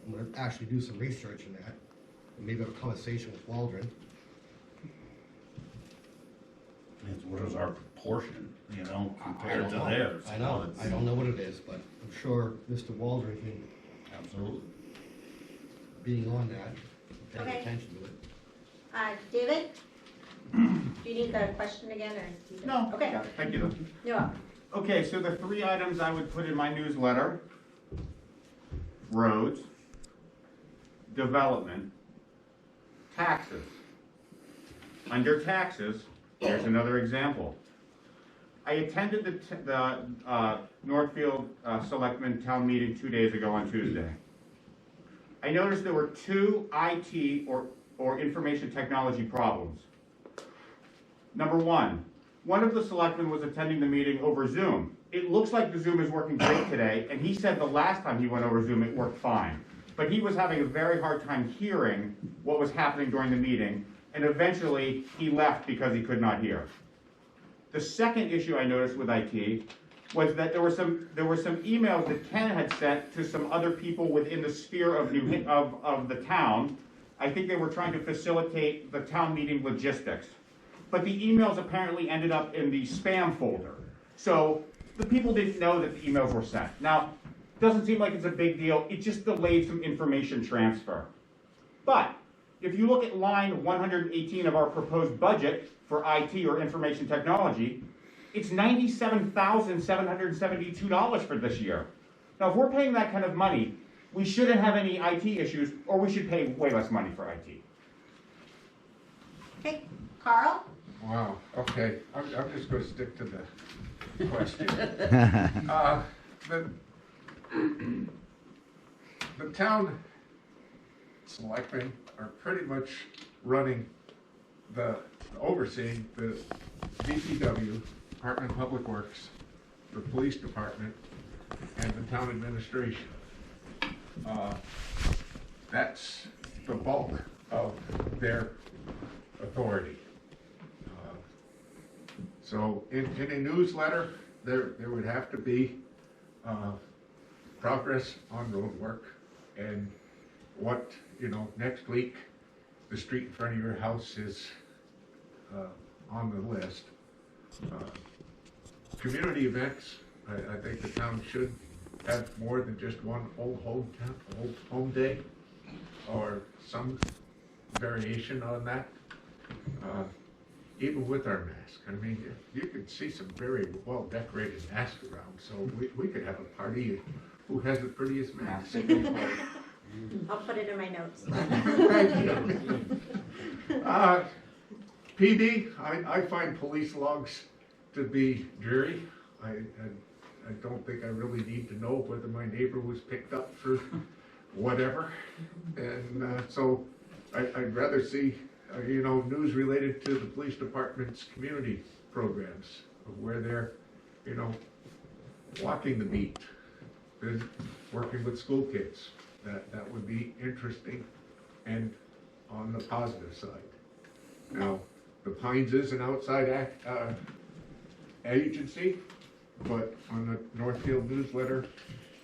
I'm gonna actually do some research in that, and maybe have a conversation with Waldron. What is our proportion, you know, compared to theirs? I know, I don't know what it is, but I'm sure Mr. Waldron can, Absolutely. being on that, paying Okay. attention to it. David? Do you need the question again, or? No, Okay. got it. Thank you. You're welcome. Okay, so the 3 items I would put in my newsletter: roads, development, taxes. Under taxes, here's another example. I attended the Northfield Selectmen town meeting 2 days ago on Tuesday. I noticed there were 2 IT or or information technology problems. Number one of the selectmen was attending the meeting over Zoom. It looks like the Zoom is working great today, and he said the last time he went over Zoom it worked fine. But he was having a very hard time hearing what was happening during the meeting, and eventually he left because he could not hear. The second issue I noticed with IT was that there were some emails that Ken had sent to some other people within the sphere of the town. I think they were trying to facilitate the town meeting logistics. But the emails apparently ended up in the spam folder. So the people didn't know that the emails were sent. Now, it doesn't seem like it's a big deal. It just delayed some information transfer. But if you look at line 118 of our proposed budget for IT or information technology, it's $97,772 for this year. Now, if we're paying that kind of money, we shouldn't have any IT issues, or we should pay way less money for IT. Okay, Carl? Wow, okay, I'm just gonna stick to the question. The town selectmen are pretty much running overseeing the DPW, Department of Public Works, the police department, and the town administration. That's the bulk of their authority. So in a newsletter, there would have to be progress on road work and what, next week, the street in front of your house is on the list. Community events, I think the town should have more than just one old home day or some variation on that. Even with our mask, I mean, you could see some very well decorated masks around, so we could have a party who has the prettiest mask. I'll put it in my notes. Thank you. PD, I find police logs to be dreary. I don't think I really need to know whether my neighbor was picked up for whatever. And so I'd rather see, news related to the police department's community programs, where they're, walking the beat, working with school kids. That would be interesting and on the positive side. Now, the Pines is an outside agency, but on the Northfield newsletter,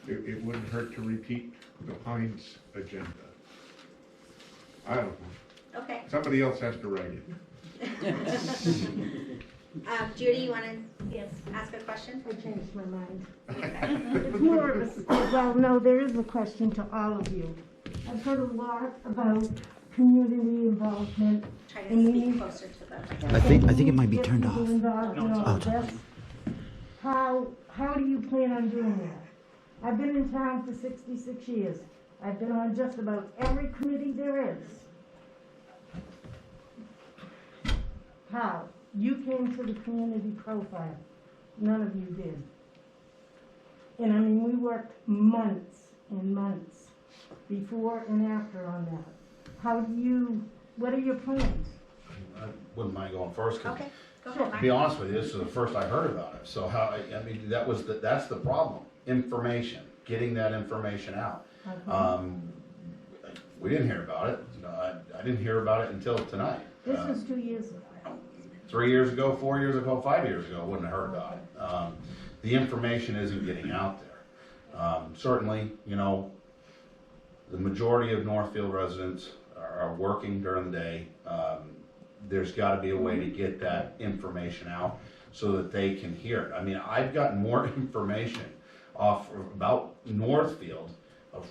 it wouldn't hurt to repeat the Pines agenda. I don't know. Okay. Somebody else has to write it. Judy, you want to ask a question? I changed my mind. It's more of a, well, no, there is a question to all of you. I've heard a lot about community involvement. Try to speak closer to the I think it might be turned off. How do you plan on doing that? I've been in town for 66 years. I've been on just about every committee there is. How? You came to the community profile. None of you did. And I mean, we worked months and months before and after on that. What are your plans? I wouldn't mind going first, 'cause Okay, go ahead, to Mark. be honest with you, this is the first I heard about it. So that's the problem. Information, getting that information out. Okay. We didn't hear about it. I didn't hear about it until tonight. This was 2 years ago. 3 years ago, 4 years ago, 5 years ago, I wouldn't have heard about it. The information isn't getting out there. Certainly, the majority of Northfield residents are working during the day. There's got to be a way to get that information out so that they can hear it. I mean, I've gotten more information about Northfield,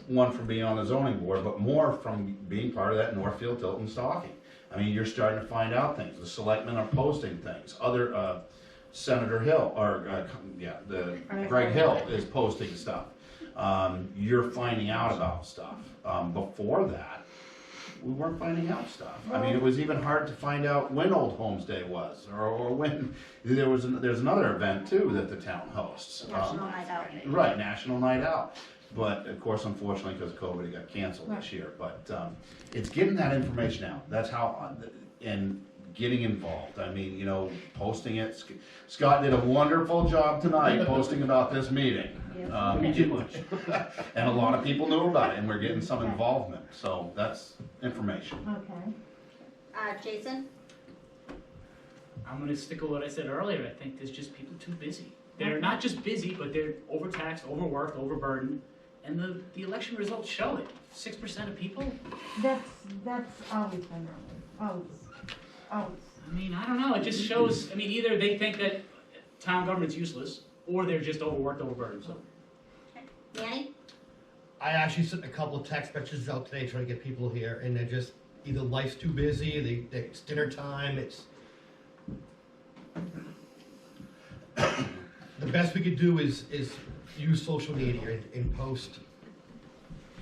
one from being on the zoning board, but more from being part of that Northfield Tilton stalking. I mean, you're starting to find out things. The selectmen are posting things. Other Senator Hill, Greg Hill is posting stuff. You're finding out about stuff. Before that, we weren't finding out stuff. I mean, it was even hard to find out when Old Homes Day was, or when there's another event too that the town hosts. National Night Out. Right, National Night Out. But of course, unfortunately, because of COVID, it got canceled this Right. year. But it's getting that information out. That's how, and getting involved. I mean, you know, posting it. Scott did a wonderful job tonight posting about this meeting. We did much. And a lot of people knew about it, and we're getting some involvement. So that's information. Okay. Jason? I'm gonna stick with what I said earlier. I think there's just people too busy. They're not just busy, but they're overtaxed, overworked, overburdened, and the election results show it. 6% of people? That's always been that way, always. I mean, I don't know, it just shows, I mean, either they think that town government's useless, or they're just overworked, overburdened, so. Danny? I actually sent a couple of text messages out today trying to get people here, and they're just, either life's too busy, it's dinner time, it's... The best we could do is use social media and post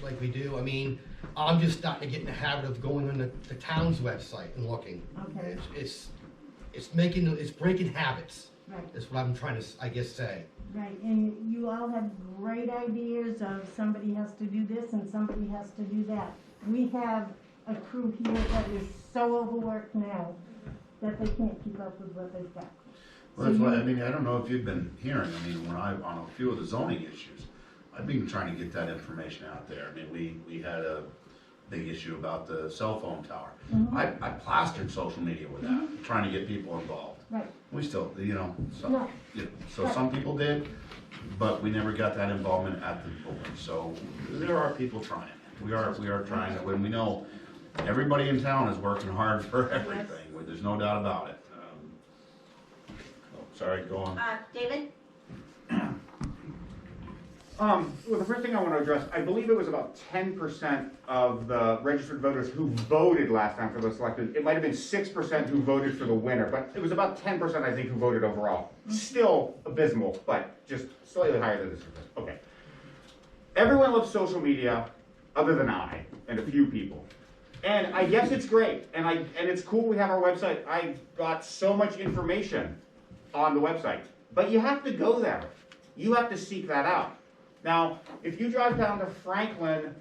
like we do. I mean, I'm just starting to get in the habit of going on the town's website and looking. Okay. It's breaking habits. Right. That's what I'm trying to, I guess, say. Right, and you all have great ideas of somebody has to do this and somebody has to do that. We have a crew here that is so overworked now that they can't keep up with what they've got. Well, that's why, I mean, I don't know if you've been hearing, I mean, when on a few of the zoning issues, I've been trying to get that information out there. I mean, we had a big issue about the cell phone tower. I plastered social media with that, trying to get people involved. Right. We still, you know, so, No. so some people did, but we never got that involvement at the board. So there are people trying. We are trying it when we know everybody in town is working hard for everything. There's no doubt about it. Sorry, go on. David? Well, the first thing I want to address, I believe it was about 10% of the registered voters who voted last time for the selected. It might have been 6% who voted for the winner, but it was about 10%, I think, who voted overall. Still abysmal, but just slightly higher than this. Okay. Everyone loves social media, other than I and a few people. And I guess it's great, and it's cool we have our website. I got so much information on the website, but you have to go there. You have to seek that out. Now, if you drive down to Franklin,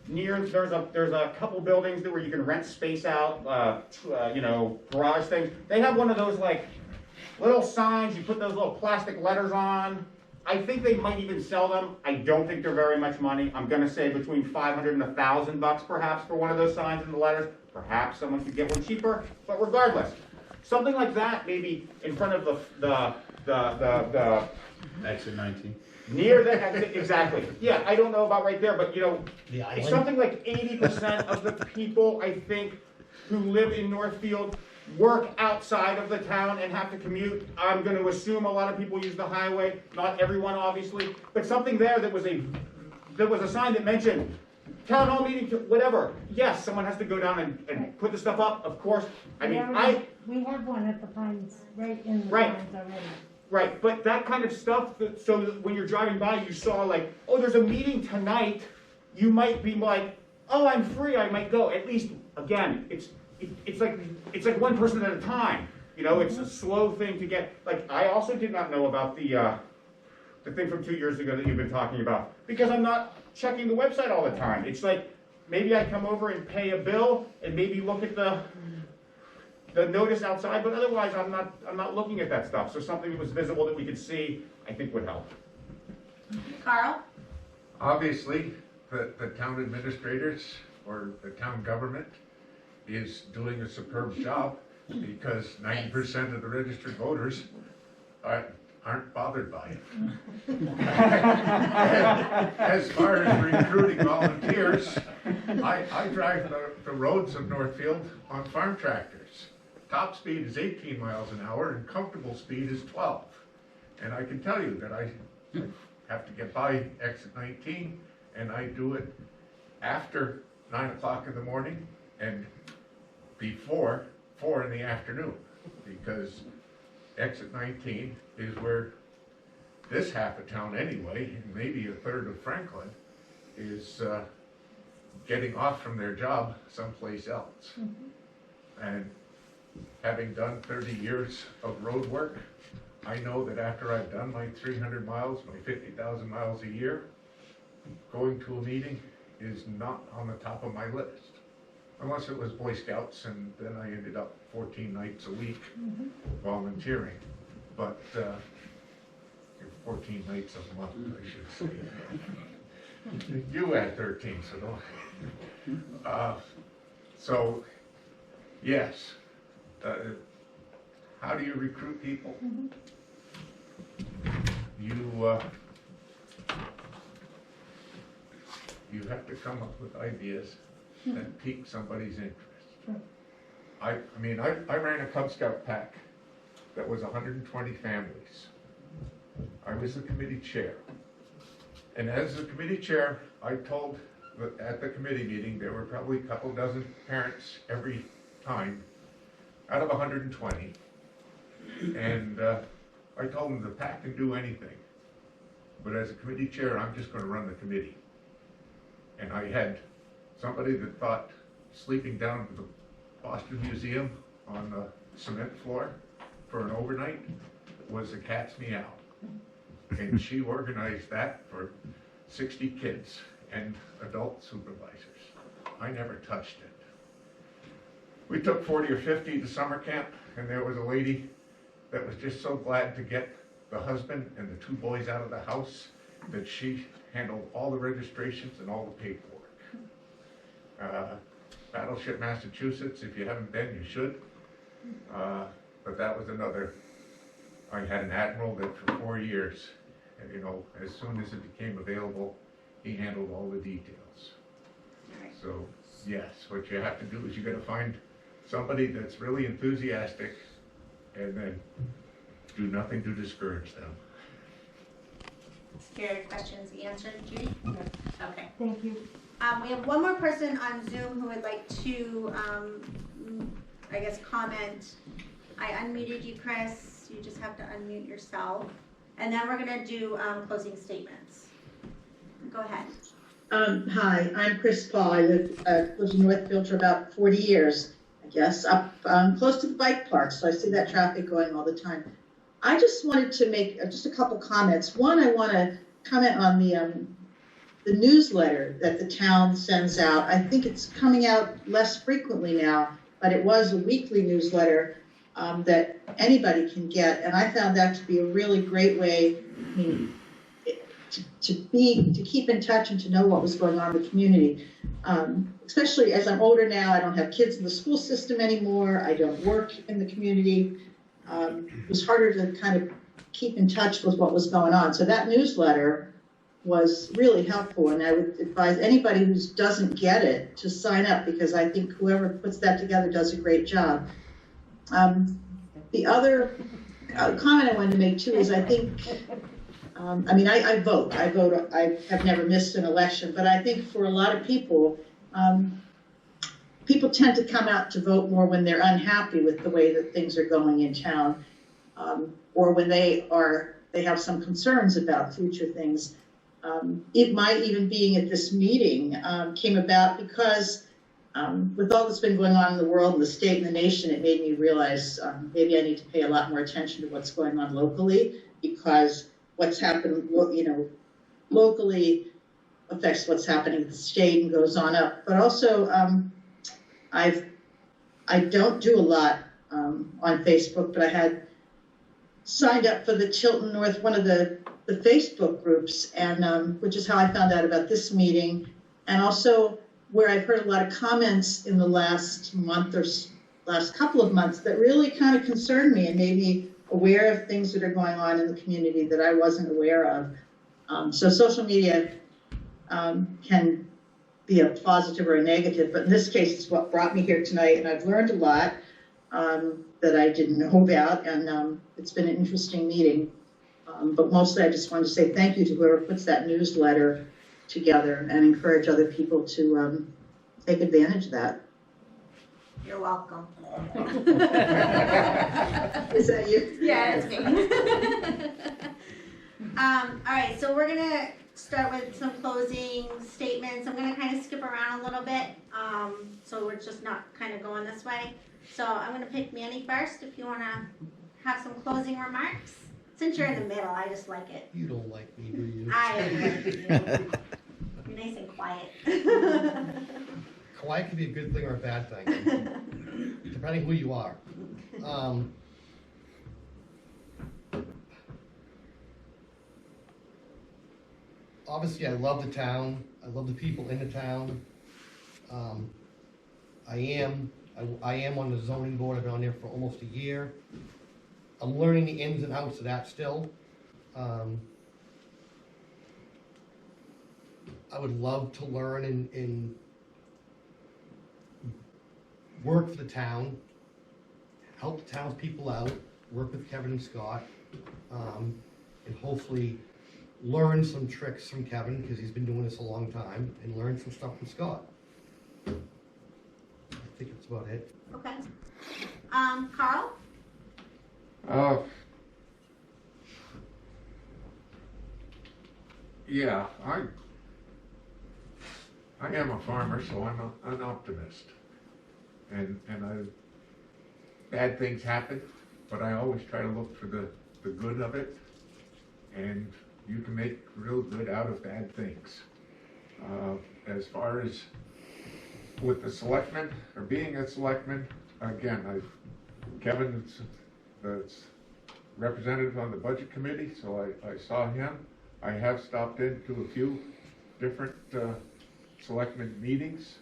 there's a couple buildings where you can rent space out, garage things. They have one of those like little signs. You put those little plastic letters on. I think they might even sell them. I don't think they're very much money. I'm going to say between $500 and $1,000 perhaps for one of those signs and the letters. Perhaps someone could get one cheaper, but regardless, something like that maybe in front of the exit 19. Near the exit, exactly. Yeah, I don't know about right there, but it's something like 80% of the people, I think, who live in Northfield work outside of the town and have to commute. I'm going to assume a lot of people use the highway, not everyone obviously, but something there that was a sign that mentioned town hall meeting, whatever. Yes, someone has to go down and put the stuff up, of course. I mean, We have one at the Pines, right in the Right. Pines already. Right, but that kind of stuff, so that when you're driving by, you saw like, oh, there's a meeting tonight, you might be like, oh, I'm free, I might go. At least, again, it's like one person at a time. You know, it's a slow thing to get. Like, I also did not know about the thing from 2 years ago that you've been talking about, because I'm not checking the website all the time. It's like, maybe I come over and pay a bill, and maybe look at the notice outside, but otherwise I'm not looking at that stuff. So something that was visible that we could see, I think would help. Carl? Obviously, the town administrators or the town government is doing a superb job because 90% of the registered voters aren't bothered by it. As far as recruiting volunteers, I drive the roads of Northfield on farm tractors. Top speed is 18 miles an hour and comfortable speed is 12. And I can tell you that I have to get by exit 19 and I do it after 9 o'clock in the morning and before 4 in the afternoon, because exit 19 is where this half of town anyway, maybe a third of Franklin, is getting off from their job someplace else. And having done 30 years of road work, I know that after I've done my 300 miles, my 50,000 miles a year, going to a meeting is not on the top of my list. Unless it was Boy Scouts, and then I ended up 14 nights a week volunteering. But 14 nights a month, I should say. You had 13, so don't. So, yes. How do you recruit people? You have to come up with ideas that pique somebody's interest. I ran a Cub Scout pack that was 120 families. I was the committee chair. And as the committee chair, I told at the committee meeting, there were probably a couple dozen parents every time out of 120. And I told them the pack can do anything. But as a committee chair, I'm just going to run the committee. And I had somebody that thought sleeping down at the Boston Museum on the cement floor for an overnight was a cat's meow. And she organized that for 60 kids and adult supervisors. I never touched it. We took 40 or 50 to summer camp, and there was a lady that was just so glad to get the husband and the 2 boys out of the house that she handled all the registrations and all the paperwork. Battleship, Massachusetts, if you haven't been, you should. But that was another. I had an admiral that for 4 years, and as soon as it became available, he handled all the details. So yes, what you have to do is you got to find somebody that's really enthusiastic, and then do nothing to discourage them. Your questions answered, Judy? Okay. Thank you. We have one more person on Zoom who would like to, I guess, comment. I unmuted you, Chris. You just have to unmute yourself. And then we're going to do closing statements. Go ahead. Hi, I'm Chris Paul. I lived in Northfield for about 40 years, I guess, up close to the bike park, so I see that traffic going all the time. I just wanted to make just a couple comments. One, I want to comment on the newsletter that the town sends out. I think it's coming out less frequently now, but it was a weekly newsletter that anybody can get, and I found that to be a really great way to keep in touch and to know what was going on in the community. Especially as I'm older now, I don't have kids in the school system anymore. I don't work in the community. It was harder to kind of keep in touch with what was going on. So that newsletter was really helpful, and I would advise anybody who doesn't get it to sign up, because I think whoever puts that together does a great job. The other comment I wanted to make too is I think, I vote. I have never missed an election, but I think for a lot of people, people tend to come out to vote more when they're unhappy with the way that things are going in town, or when they have some concerns about future things. My even being at this meeting came about because with all that's been going on in the world and the state and the nation, it made me realize maybe I need to pay a lot more attention to what's going on locally, because what's happened, locally affects what's happening at the state and goes on up. But also, I don't do a lot on Facebook, but I had signed up for the Tilton North, one of the Facebook groups, and which is how I found out about this meeting, and also where I've heard a lot of comments in the last month or last couple of months that really kind of concerned me and made me aware of things that are going on in the community that I wasn't aware of. So social media can be a positive or a negative, but in this case, it's what brought me here tonight, and I've learned a lot that I didn't know about, and it's been an interesting meeting. But mostly I just wanted to say thank you to whoever puts that newsletter together and encourage other people to take advantage of that. You're welcome. Is that you? Yeah, it's me. All right, so we're gonna start with some closing statements. I'm gonna kind of skip around a little bit, so we're just not kind of going this way. So I'm gonna pick Manny first, if you wanna have some closing remarks. Since you're in the middle, I just like it. You don't like me, do you? I like you. quiet can be a good thing or a bad thing, depending who you are. Obviously, I love the town. I love the people in the town. I am on the zoning board. I've been on there for almost a year. I'm learning the ins and outs of that still. I would love to learn and work for the town, help the townspeople out, work with Kevin and Scott, and hopefully learn some tricks from Kevin, because he's been doing this a long time, and learn some stuff from Scott. I think that's about it. Okay. Carl? Yeah, I am a farmer, so I'm an optimist. And bad things happen, but I always try to look for the good of it. And you can make real good out of bad things. As far as with the selectmen, or being a selectman, again, Kevin is the representative on the budget committee, so I saw him. I have stopped into a few different selectmen meetings,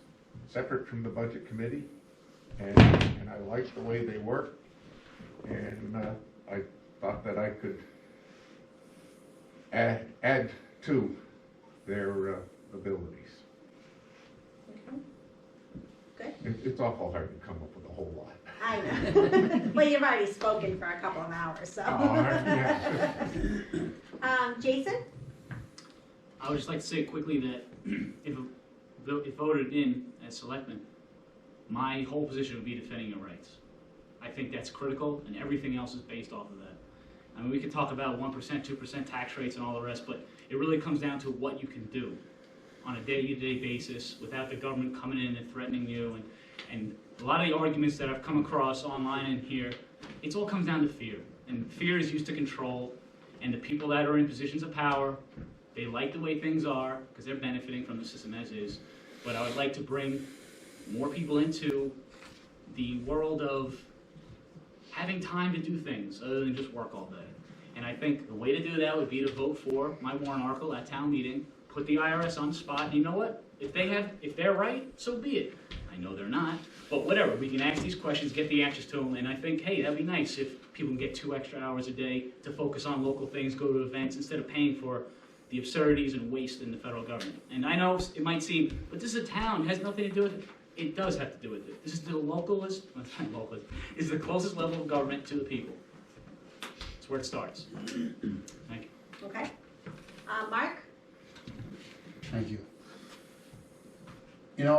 separate from the budget committee, and I like the way they work, and I thought that I could add to their abilities. Okay. Good. It's awful hard to come up with a whole lot. I know. Well, you've already spoken for a couple of hours, so. Yeah. Jason? I would just like to say quickly that if voted in as selectman, my whole position would be defending your rights. I think that's critical, and everything else is based off of that. I mean, we could talk about 1%, 2% tax rates and all the rest, but it really comes down to what you can do on a day-to-day basis without the government coming in and threatening you. And a lot of the arguments that I've come across online and here, it all comes down to fear. And fear is used to control, and the people that are in positions of power, they like the way things are because they're benefiting from the system as is. But I would like to bring more people into the world of having time to do things other than just work all day. And I think the way to do that would be to vote for my warrant article at town meeting, put the IRS on the spot, and you know what? If they're right, so be it. I know they're not, but whatever. We can ask these questions, get the answers to them, and I think, hey, that'd be nice if people can get 2 extra hours a day to focus on local things, go to events, instead of paying for the absurdities and waste in the federal government. And I know it might seem, but this is a town, it has nothing to do with it. It does have to do with it. This is the localist, is the closest level of government to the people. That's where it starts. Thank you. Okay. Mark? Thank you. You know,